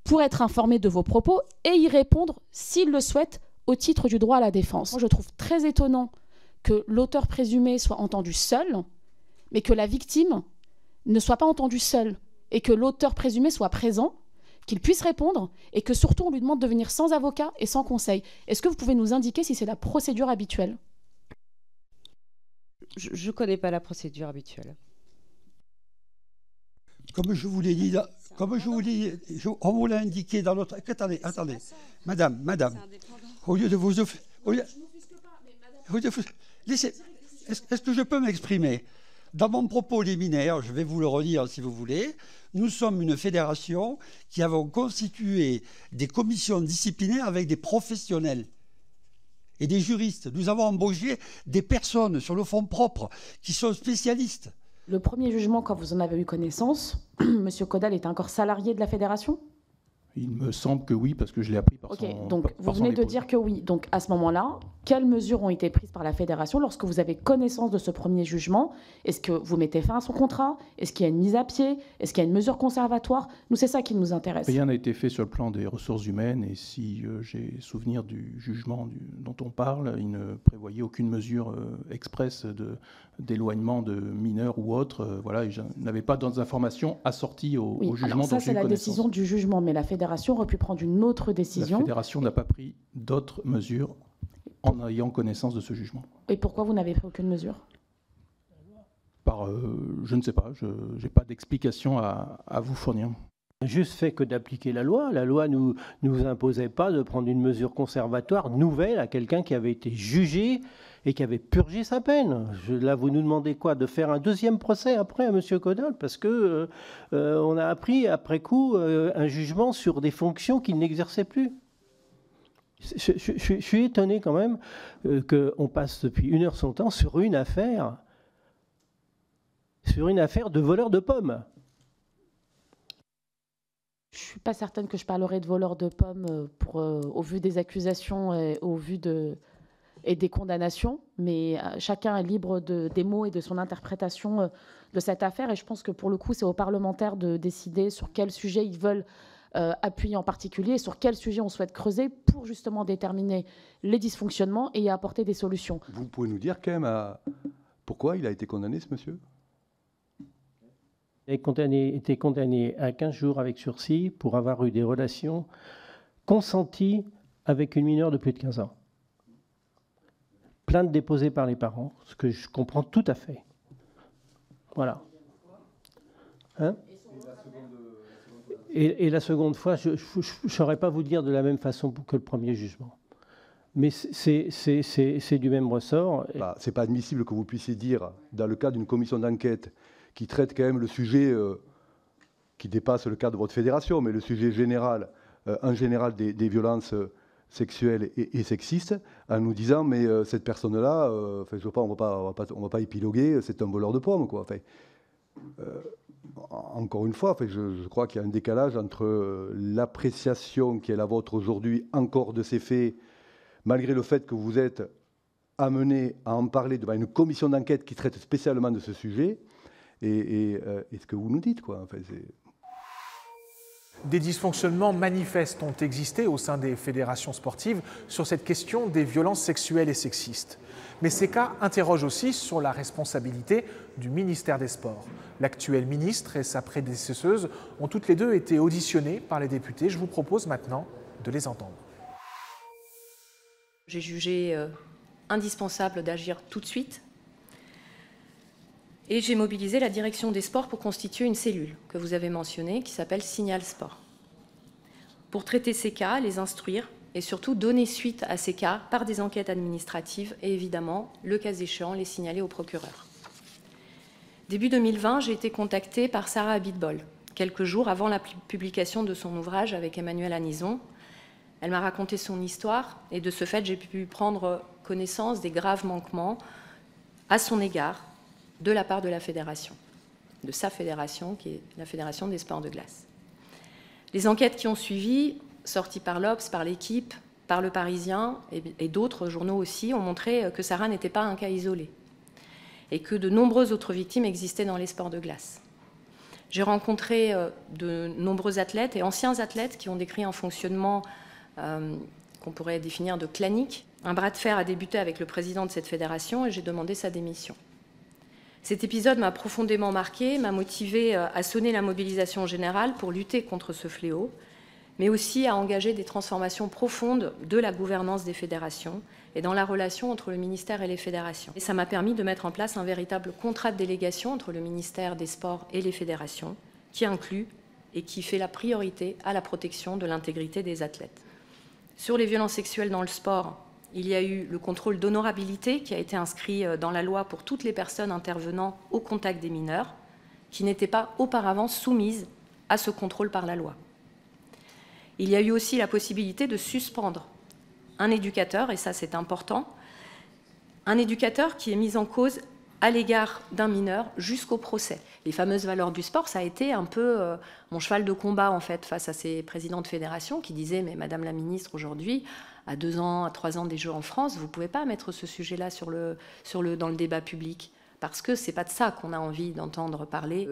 pour être informé de vos propos et y répondre s'il le souhaite au titre du droit à la défense. Moi, je trouve très étonnant que l'auteur présumé soit entendu seul, mais que la victime ne soit pas entendue seule, et que l'auteur présumé soit présent, qu'il puisse répondre, et que surtout on lui demande de venir sans avocat et sans conseil. Est-ce que vous pouvez nous indiquer si c'est la procédure habituelle ? Je ne connais pas la procédure habituelle. Comme je vous l'ai dit, on vous l'a indiqué dans notre... Attendez, madame, au lieu de vous... Est-ce que je peux m'exprimer ? Dans mon propos liminaire, je vais vous le redire si vous voulez, nous sommes une fédération qui avons constitué des commissions disciplinaires avec des professionnels et des juristes. Nous avons embauché des personnes sur le fonds propre qui sont spécialistes. Le premier jugement, quand vous en avez eu connaissance, M. Caudal était encore salarié de la fédération ? Il me semble que oui, parce que je l'ai appris par son... Donc vous venez de dire que oui. Donc à ce moment-là, quelles mesures ont été prises par la fédération lorsque vous avez connaissance de ce premier jugement ? Est-ce que vous mettez fin à son contrat ? Est-ce qu'il y a une mise à pied ? Est-ce qu'il y a une mesure conservatoire ? Nous, c'est ça qui nous intéresse. Rien n'a été fait sur le plan des ressources humaines, et si j'ai souvenir du jugement dont on parle, il ne prévoyait aucune mesure expresse d'éloignement de mineurs ou autres. Voilà, et je n'avais pas d'informations assorties au jugement dont j'ai eu connaissance. Ça, c'est la décision du jugement, mais la fédération aurait pu prendre une autre décision. La fédération n'a pas pris d'autres mesures en ayant connaissance de ce jugement. Et pourquoi vous n'avez pris aucune mesure ? Je ne sais pas, je n'ai pas d'explication à vous fournir. Juste fait que d'appliquer la loi. La loi ne nous imposait pas de prendre une mesure conservatoire nouvelle à quelqu'un qui avait été jugé et qui avait purgé sa peine. Là, vous nous demandez quoi ? De faire un deuxième procès après à M. Caudal, parce que on a appris après coup un jugement sur des fonctions qu'il n'exerçait plus. Je suis étonné quand même qu'on passe depuis 1 heure son temps sur une affaire de voleur de pommes. Je ne suis pas certaine que je parlerai de voleur de pommes au vu des accusations et au vu et des condamnations, mais chacun est libre des mots et de son interprétation de cette affaire, et je pense que pour le coup, c'est aux parlementaires de décider sur quel sujet ils veulent appuyer en particulier, et sur quel sujet on souhaite creuser pour justement déterminer les dysfonctionnements et y apporter des solutions. Vous pouvez nous dire quand même pourquoi il a été condamné, ce monsieur ? Il a été condamné à 15 jours avec sursis pour avoir eu des relations consenties avec une mineure de plus de 15 ans. Plainte déposée par les parents, ce que je comprends tout à fait. Voilà. Hein ? Et la seconde fois, je ne saurais pas vous dire de la même façon que le premier jugement. Mais c'est du même ressort. Ce n'est pas admissible que vous puissiez dire, dans le cadre d'une commission d'enquête qui traite quand même le sujet qui dépasse le cadre de votre fédération, mais le sujet général, en général des violences sexuelles et sexistes, en nous disant mais cette personne-là, on ne va pas épiloguer, c'est un voleur de pommes, quoi. Enfin, encore une fois, je crois qu'il y a un décalage entre l'appréciation qui est la vôtre aujourd'hui encore de ces faits, malgré le fait que vous êtes amené à en parler devant une commission d'enquête qui traite spécialement de ce sujet, et ce que vous nous dites, quoi. Enfin, des dysfonctionnements manifestes ont existé au sein des fédérations sportives sur cette question des violences sexuelles et sexistes. Mais ces cas interrogent aussi sur la responsabilité du ministère des Sports. L'actuel ministre et sa prédécesseuse ont toutes les deux été auditionnées par les députés. Je vous propose maintenant de les entendre. J'ai jugé indispensable d'agir tout de suite et j'ai mobilisé la direction des sports pour constituer une cellule que vous avez mentionnée qui s'appelle Signal Sport. Pour traiter ces cas, les instruire et surtout donner suite à ces cas par des enquêtes administratives et évidemment, le cas échéant, les signaler au procureur. Début 2020, j'ai été contactée par Sarah Abitbol, quelques jours avant la publication de son ouvrage avec Emmanuel Anison. Elle m'a raconté son histoire et de ce fait, j'ai pu prendre connaissance des graves manquements à son égard de la part de la fédération, de sa fédération qui est la Fédération des sports de glace. Les enquêtes qui ont suivi, sorties par l'Obs, par l'Équipe, par Le Parisien et d'autres journaux aussi, ont montré que Sarah n'était pas un cas isolé et que de nombreuses autres victimes existaient dans les sports de glace. J'ai rencontré de nombreux athlètes et anciens athlètes qui ont décrit un fonctionnement qu'on pourrait définir de clanique. Un bras de fer a débuté avec le président de cette fédération et j'ai demandé sa démission. Cet épisode m'a profondément marqué, m'a motivé à sonner la mobilisation générale pour lutter contre ce fléau, mais aussi à engager des transformations profondes de la gouvernance des fédérations et dans la relation entre le ministère et les fédérations. Et ça m'a permis de mettre en place un véritable contrat de délégation entre le ministère des Sports et les fédérations, qui inclut et qui fait la priorité à la protection de l'intégrité des athlètes. Sur les violences sexuelles dans le sport, il y a eu le contrôle d'honorabilité qui a été inscrit dans la loi pour toutes les personnes intervenant au contact des mineurs, qui n'étaient pas auparavant soumises à ce contrôle par la loi. Il y a eu aussi la possibilité de suspendre un éducateur, et ça c'est important, un éducateur qui est mis en cause à l'égard d'un mineur jusqu'au procès. Les fameuses valeurs du sport, ça a été un peu mon cheval de combat en fait face à ces présidents de fédération qui disaient « mais Madame la Ministre, aujourd'hui, à 2 ans, à 3 ans des Jeux en France, vous ne pouvez pas mettre ce sujet-là dans le débat public parce que ce n'est pas de ça qu'on a envie d'entendre parler.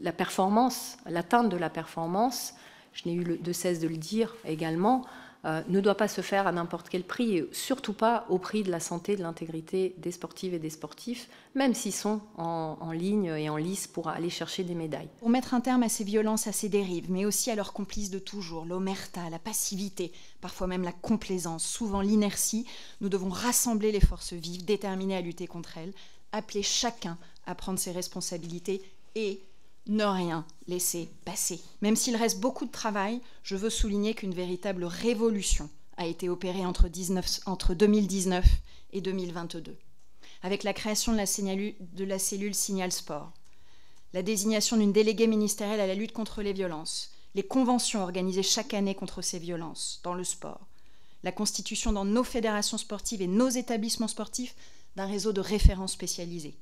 La performance, l'atteinte de la performance, je n'ai eu de cesse de le dire également, ne doit pas se faire à n'importe quel prix, et surtout pas au prix de la santé, de l'intégrité des sportives et des sportifs, même s'ils sont en ligne et en lice pour aller chercher des médailles. Pour mettre un terme à ces violences, à ces dérives, mais aussi à leurs complices de toujours, l'omerta, la passivité, parfois même la complaisance, souvent l'inertie, nous devons rassembler les forces vives, déterminées à lutter contre elles, appeler chacun à prendre ses responsabilités et ne rien laisser passer. Même s'il reste beaucoup de travail, je veux souligner qu'une véritable révolution a été opérée entre 2019 et 2022, avec la création de la cellule Signal Sport, la désignation d'une déléguée ministérielle à la lutte contre les violences, les conventions organisées chaque année contre ces violences dans le sport, la constitution dans nos fédérations sportives et nos établissements sportifs d'un réseau de références spécialisées,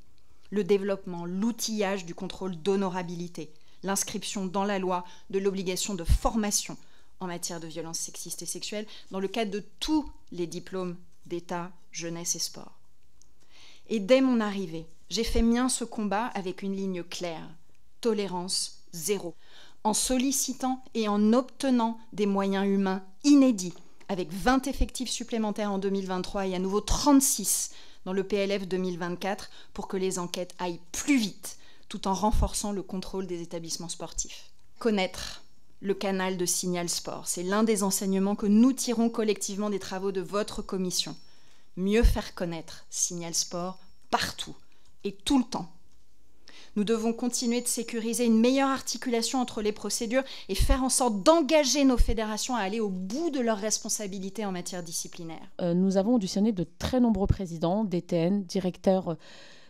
le développement, l'outillage du contrôle d'honorabilité, l'inscription dans la loi de l'obligation de formation en matière de violences sexistes et sexuelles dans le cadre de tous les diplômes d'État, jeunesse et sport. Et dès mon arrivée, j'ai fait mien ce combat avec une ligne claire, tolérance zéro, en sollicitant et en obtenant des moyens humains inédits, avec 20 effectifs supplémentaires en 2023 et à nouveau 36 dans le PLF 2024 pour que les enquêtes aillent plus vite, tout en renforçant le contrôle des établissements sportifs. Connaître le canal de Signal Sport, c'est l'un des enseignements que nous tirons collectivement des travaux de votre commission. Mieux faire connaître Signal Sport partout et tout le temps. Nous devons continuer de sécuriser une meilleure articulation entre les procédures et faire en sorte d'engager nos fédérations à aller au bout de leurs responsabilités en matière disciplinaire. Nous avons auditionné de très nombreux présidents, DTN, directeurs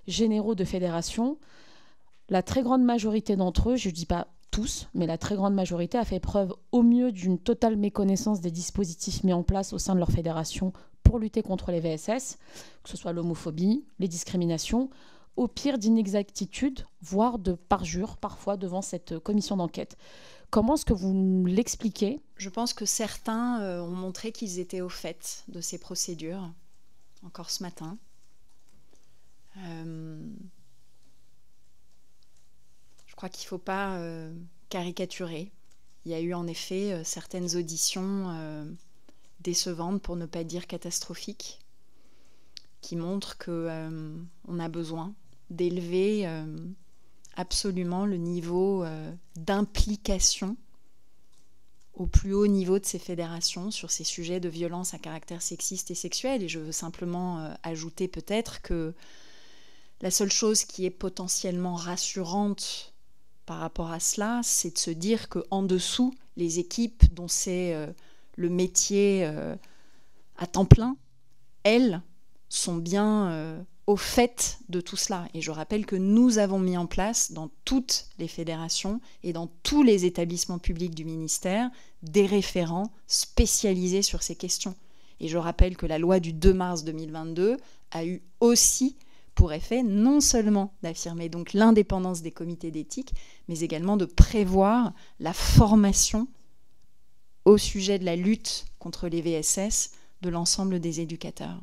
généraux de fédérations. La très grande majorité d'entre eux, je ne dis pas tous, mais la très grande majorité a fait preuve au mieux d'une totale méconnaissance des dispositifs mis en place au sein de leur fédération pour lutter contre les VSS, que ce soit l'homophobie, les discriminations, au pire d'inexactitudes, voire de parjures, parfois, devant cette commission d'enquête. Comment est-ce que vous l'expliquez? Je pense que certains ont montré qu'ils étaient au fait de ces procédures, encore ce matin. Je crois qu'il ne faut pas caricaturer. Il y a eu en effet certaines auditions décevantes, pour ne pas dire catastrophiques, qui montrent qu'on a besoin d'élever absolument le niveau d'implication au plus haut niveau de ces fédérations sur ces sujets de violence à caractère sexiste et sexuel. Et je veux simplement ajouter peut-être que la seule chose qui est potentiellement rassurante par rapport à cela, c'est de se dire qu'en dessous, les équipes dont c'est le métier à temps plein, elles sont bien au fait de tout cela. Et je rappelle que nous avons mis en place dans toutes les fédérations et dans tous les établissements publics du ministère des référents spécialisés sur ces questions. Et je rappelle que la loi du 2 mars 2022 a eu aussi pour effet non seulement d'affirmer donc l'indépendance des comités d'éthique, mais également de prévoir la formation au sujet de la lutte contre les VSS de l'ensemble des éducateurs.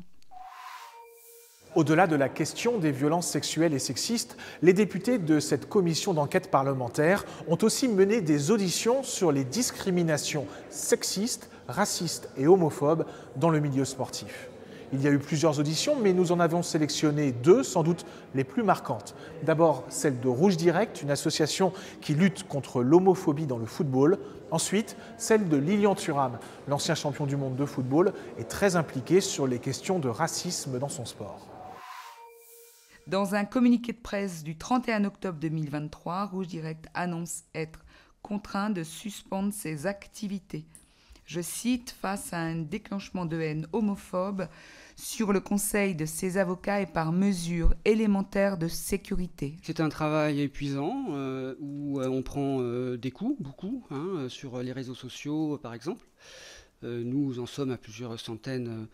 Au-delà de la question des violences sexuelles et sexistes, les députés de cette commission d'enquête parlementaire ont aussi mené des auditions sur les discriminations sexistes, racistes et homophobes dans le milieu sportif. Il y a eu plusieurs auditions, mais nous en avons sélectionné 2, sans doute les plus marquantes. D'abord, celle de Rouge Direct, une association qui lutte contre l'homophobie dans le football. Ensuite, celle de Lilian Thuram, l'ancien champion du monde de football, est très impliqué sur les questions de racisme dans son sport. Dans un communiqué de presse du 31 octobre 2023, Rouge Direct annonce être contraint de suspendre ses activités. Je cite, face à un déclenchement de haine homophobe sur le conseil de ses avocats et par mesure élémentaire de sécurité. C'est un travail épuisant où on prend des coups, beaucoup, sur les réseaux sociaux par exemple. Nous en sommes à plusieurs centaines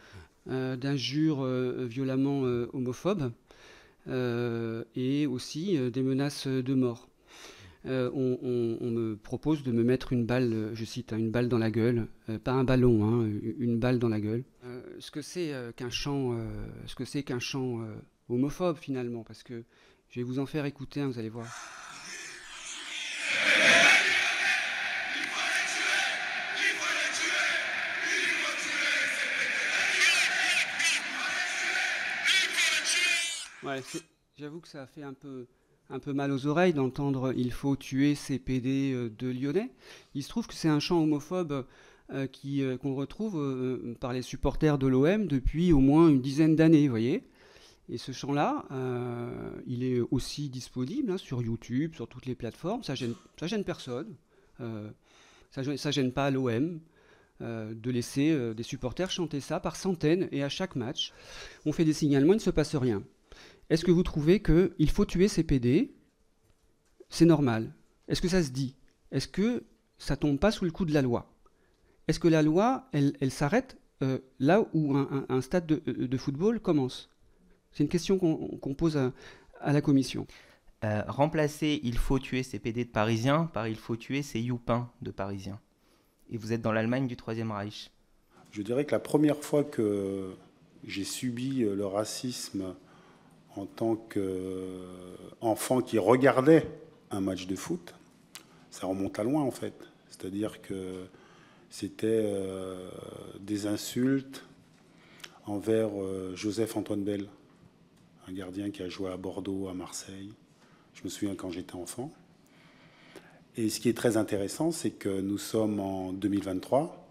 d'injures violemment homophobes et aussi des menaces de mort. On me propose de me mettre une balle, je cite, une balle dans la gueule, pas un ballon, une balle dans la gueule. Ce que c'est qu'un chant homophobe finalement, parce que je vais vous en faire écouter, vous allez voir. Ouais, j'avoue que ça a fait un peu mal aux oreilles d'entendre « Il faut tuer ces PD de Lyonnais ». Il se trouve que c'est un chant homophobe qu'on retrouve par les supporters de l'OM depuis au moins une dizaine d'années, vous voyez. Et ce chant-là, il est aussi disponible sur YouTube, sur toutes les plateformes. Ça gêne personne. Ça gêne pas l'OM de laisser des supporters chanter ça par centaines et à chaque match. On fait des signalements, il ne se passe rien. Est-ce que vous trouvez qu'il faut tuer ces PD? C'est normal. Est-ce que ça se dit? Est-ce que ça ne tombe pas sous le coup de la loi? Est-ce que la loi, elle s'arrête là où un stade de football commence? C'est une question qu'on pose à la commission. Remplacer « il faut tuer ces PD de Parisiens » par « il faut tuer ces youpins de Parisiens ». Et vous êtes dans l'Allemagne du Troisième Reich. Je dirais que la première fois que j'ai subi le racisme en tant qu'enfant qui regardait un match de foot, ça remonte à loin en fait. C'est-à-dire que c'était des insultes envers Joseph-Antoine Bell, un gardien qui a joué à Bordeaux, à Marseille. Je me souviens quand j'étais enfant. Et ce qui est très intéressant, c'est que nous sommes en 2023.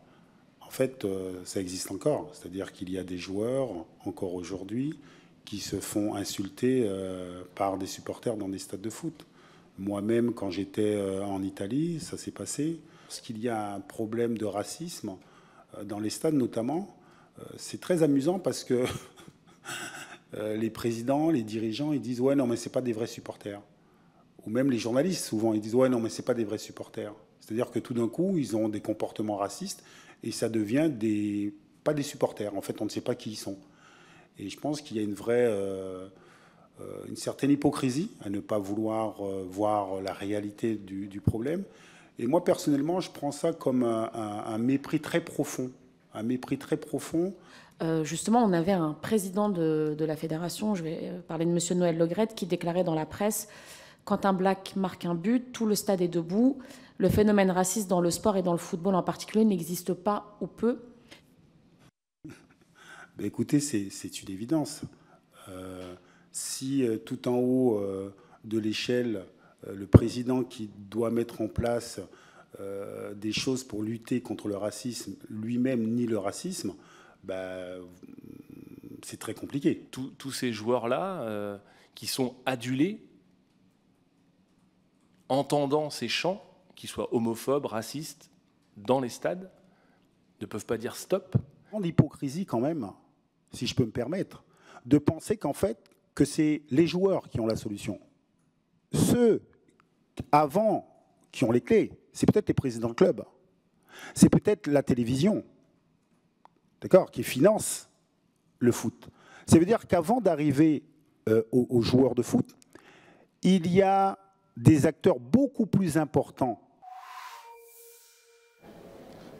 En fait, ça existe encore. C'est-à-dire qu'il y a des joueurs, encore aujourd'hui, qui se font insulter par des supporters dans des stades de foot. Moi-même, quand j'étais en Italie, ça s'est passé. Parce qu'il y a un problème de racisme dans les stades notamment, c'est très amusant parce que les présidents, les dirigeants, ils disent « ouais, non, mais c'est pas des vrais supporters ». Ou même les journalistes, souvent, ils disent « ouais, non, mais c'est pas des vrais supporters ». C'est-à-dire que tout d'un coup, ils ont des comportements racistes et ça devient pas des supporters. En fait, on ne sait pas qui ils sont. Et je pense qu'il y a une vraie une certaine hypocrisie, à ne pas vouloir voir la réalité du problème. Et moi, personnellement, je prends ça comme un mépris très profond. Un mépris très profond. Justement, on avait un président de la fédération, je vais parler de M. Noël Le Graët, qui déclarait dans la presse « Quand un black marque un but, tout le stade est debout. Le phénomène raciste dans le sport et dans le football en particulier n'existe pas ou peu. » Ben écoutez, c'est une évidence. Si tout en haut de l'échelle, le président qui doit mettre en place des choses pour lutter contre le racisme, lui-même nie le racisme, ben, c'est très compliqué. Tous ces joueurs-là qui sont adulés, entendant ces chants, qu'ils soient homophobes, racistes, dans les stades, ne peuvent pas dire stop. L'hypocrisie quand même, si je peux me permettre, de penser qu'en fait, que c'est les joueurs qui ont la solution. Ceux, avant, qui ont les clés, c'est peut-être les présidents de club. C'est peut-être la télévision, d'accord, qui finance le foot. Ça veut dire qu'avant d'arriver aux joueurs de foot, il y a des acteurs beaucoup plus importants.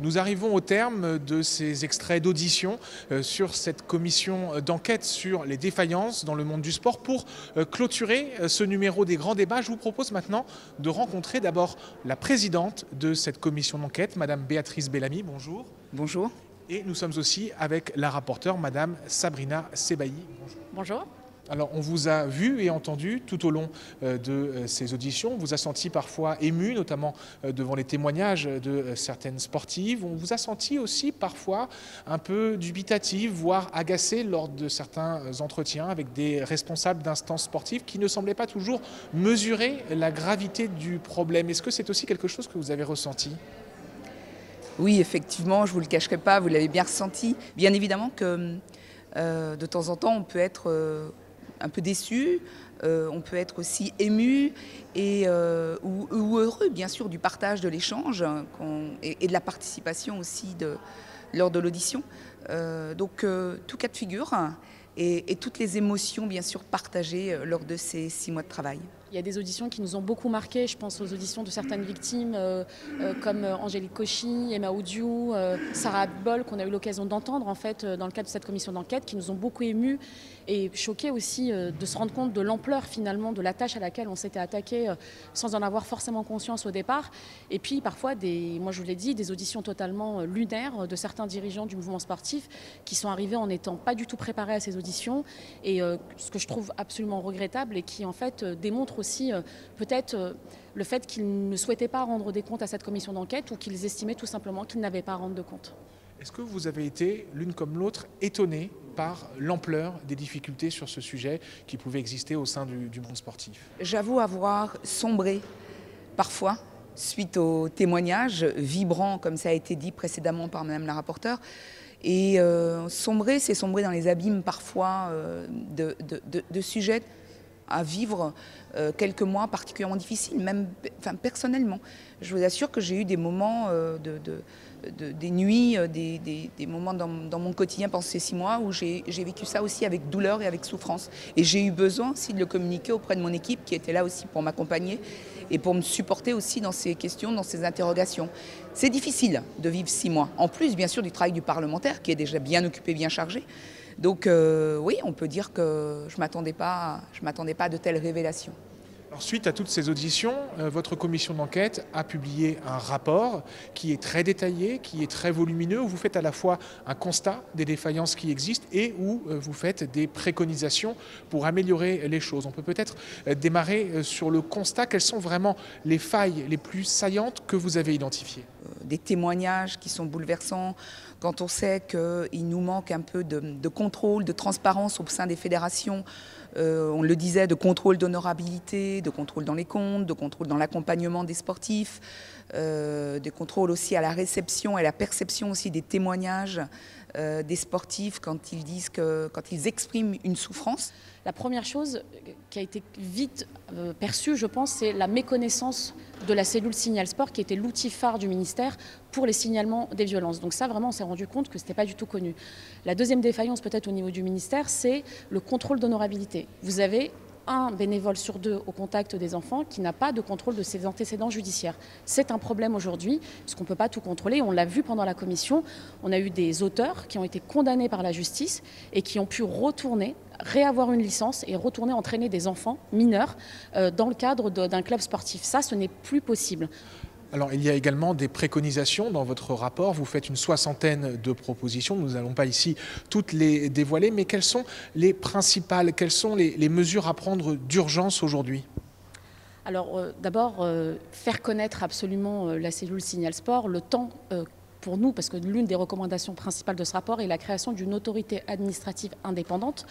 Nous arrivons au terme de ces extraits d'audition sur cette commission d'enquête sur les défaillances dans le monde du sport. Pour clôturer ce numéro des grands débats, je vous propose maintenant de rencontrer d'abord la présidente de cette commission d'enquête, Madame Béatrice Bellamy. Bonjour. Bonjour. Et nous sommes aussi avec la rapporteure, Madame Sabrina Sebahi. Bonjour. Bonjour. Alors, on vous a vu et entendu tout au long de ces auditions. On vous a senti parfois ému, notamment devant les témoignages de certaines sportives. On vous a senti aussi parfois un peu dubitative, voire agacée lors de certains entretiens avec des responsables d'instances sportives qui ne semblaient pas toujours mesurer la gravité du problème. Est-ce que c'est aussi quelque chose que vous avez ressenti ? Oui, effectivement, je ne vous le cacherai pas, vous l'avez bien ressenti. Bien évidemment que de temps en temps, on peut être un peu déçu, on peut être aussi ému ou heureux, bien sûr, du partage de l'échange et de la participation aussi lors de l'audition. Donc, tout cas de figure et toutes les émotions, bien sûr, partagées lors de ces 6 mois de travail. Il y a des auditions qui nous ont beaucoup marqué. Je pense aux auditions de certaines victimes comme Angélique Cauchy, Emma Oudiou, Sarah Abitbol, qu'on a eu l'occasion d'entendre en fait dans le cadre de cette commission d'enquête, qui nous ont beaucoup émus et choqués aussi de se rendre compte de l'ampleur finalement de la tâche à laquelle on s'était attaqué sans en avoir forcément conscience au départ. Et puis parfois, moi je vous l'ai dit, des auditions totalement lunaires de certains dirigeants du mouvement sportif qui sont arrivés en n'étant pas du tout préparés à ces auditions. Et ce que je trouve absolument regrettable et qui en fait démontre aussi peut-être le fait qu'ils ne souhaitaient pas rendre des comptes à cette commission d'enquête ou qu'ils estimaient tout simplement qu'ils n'avaient pas à rendre de compte. Est-ce que vous avez été, l'une comme l'autre, étonnée par l'ampleur des difficultés sur ce sujet qui pouvaient exister au sein du monde sportif ? J'avoue avoir sombré parfois suite aux témoignages vibrants, comme ça a été dit précédemment par Madame la rapporteure. Et sombrer, c'est sombrer dans les abîmes parfois de sujets à vivre quelques mois particulièrement difficiles, même personnellement. Je vous assure que j'ai eu des moments, des nuits, des moments dans mon quotidien pendant ces 6 mois où j'ai vécu ça aussi avec douleur et avec souffrance. Et j'ai eu besoin aussi de le communiquer auprès de mon équipe qui était là aussi pour m'accompagner et pour me supporter aussi dans ces questions, dans ces interrogations. C'est difficile de vivre 6 mois. En plus, bien sûr, du travail du parlementaire qui est déjà bien occupé, bien chargé. Donc oui, on peut dire que je ne m'attendais pas à de telles révélations. Alors, suite à toutes ces auditions, votre commission d'enquête a publié un rapport qui est très détaillé, qui est très volumineux, où vous faites à la fois un constat des défaillances qui existent et où vous faites des préconisations pour améliorer les choses. On peut peut-être démarrer sur le constat. Quelles sont vraiment les failles les plus saillantes que vous avez identifiées ? Des témoignages qui sont bouleversants, quand on sait qu'il nous manque un peu de contrôle, de transparence au sein des fédérations, on le disait, de contrôle d'honorabilité, de contrôle dans les comptes, de contrôle dans l'accompagnement des sportifs, de contrôle aussi à la réception et à la perception aussi des témoignages des sportifs quand ils expriment une souffrance? La première chose qui a été vite perçue, je pense, c'est la méconnaissance de la cellule Signal Sport, qui était l'outil phare du ministère pour les signalements des violences. Donc ça, vraiment, on s'est rendu compte que ce n'était pas du tout connu. La deuxième défaillance, peut-être au niveau du ministère, c'est le contrôle d'honorabilité. Vous avez un bénévole sur 2 au contact des enfants qui n'a pas de contrôle de ses antécédents judiciaires. C'est un problème aujourd'hui, parce qu'on ne peut pas tout contrôler. On l'a vu pendant la commission, on a eu des auteurs qui ont été condamnés par la justice et qui ont pu retourner, réavoir une licence et retourner entraîner des enfants mineurs dans le cadre d'un club sportif. Ça, ce n'est plus possible. Alors, il y a également des préconisations dans votre rapport. Vous faites une 60aine de propositions. Nous n'allons pas ici toutes les dévoiler, mais quelles sont les principales, quelles sont les mesures à prendre d'urgence aujourd'hui? Alors, d'abord, faire connaître absolument la cellule Signal Sport, le temps pour nous, parce que l'une des recommandations principales de ce rapport est la création d'une autorité administrative indépendante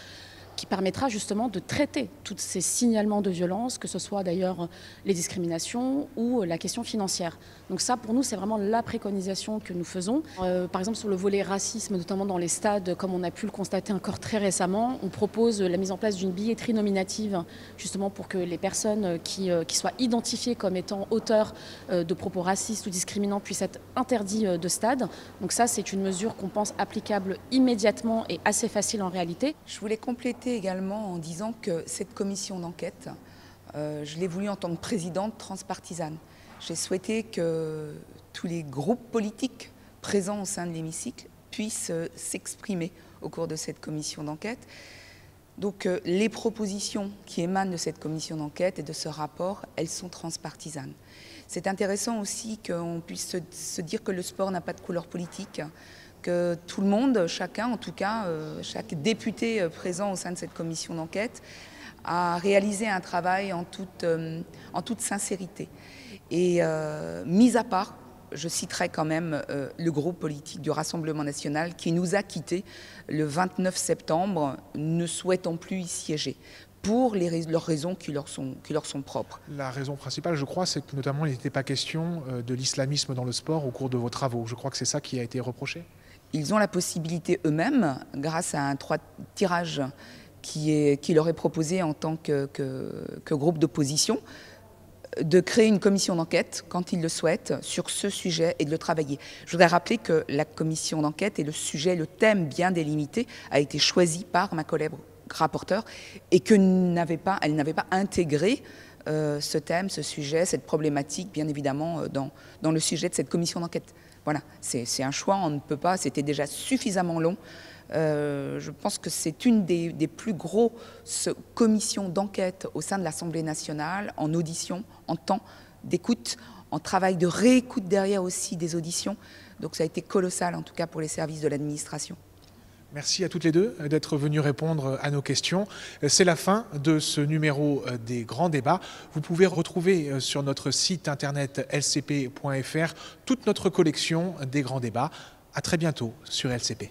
qui permettra justement de traiter tous ces signalements de violence, que ce soit d'ailleurs les discriminations ou la question financière. Donc ça, pour nous, c'est vraiment la préconisation que nous faisons. Par exemple, sur le volet racisme, notamment dans les stades, comme on a pu le constater encore très récemment, on propose la mise en place d'une billetterie nominative, justement pour que les personnes qui soient identifiées comme étant auteurs de propos racistes ou discriminants puissent être interdits de stade. Donc ça, c'est une mesure qu'on pense applicable immédiatement et assez facile en réalité. Je voulais compléter également en disant que cette commission d'enquête, je l'ai voulu en tant que présidente transpartisane. J'ai souhaité que tous les groupes politiques présents au sein de l'hémicycle puissent s'exprimer au cours de cette commission d'enquête. Donc les propositions qui émanent de cette commission d'enquête et de ce rapport, elles sont transpartisanes. C'est intéressant aussi qu'on puisse se dire que le sport n'a pas de couleur politique, que tout le monde, chacun, en tout cas, chaque député présent au sein de cette commission d'enquête a réalisé un travail en toute sincérité. Et mis à part, je citerai quand même le groupe politique du Rassemblement national qui nous a quittés le 29 septembre, ne souhaitant plus y siéger, pour leurs raisons qui leur sont propres. La raison principale, je crois, c'est que notamment il n'était pas question de l'islamisme dans le sport au cours de vos travaux. Je crois que c'est ça qui a été reproché. Ils ont la possibilité eux-mêmes, grâce à un tirage qui leur est proposé en tant que groupe d'opposition, de créer une commission d'enquête, quand ils le souhaitent, sur ce sujet et de le travailler. Je voudrais rappeler que la commission d'enquête et le sujet, le thème bien délimité, a été choisi par ma collègue rapporteure et qu'elle n'avait pas intégré ce thème, ce sujet, cette problématique, bien évidemment, dans le sujet de cette commission d'enquête. Voilà, c'est un choix, on ne peut pas, c'était déjà suffisamment long. Je pense que c'est une des plus grosses commissions d'enquête au sein de l'Assemblée nationale, en audition, en temps d'écoute, en travail de réécoute derrière aussi des auditions. Donc ça a été colossal, en tout cas pour les services de l'administration. Merci à toutes les deux d'être venues répondre à nos questions. C'est la fin de ce numéro des grands débats. Vous pouvez retrouver sur notre site internet lcp.fr toute notre collection des grands débats. À très bientôt sur LCP.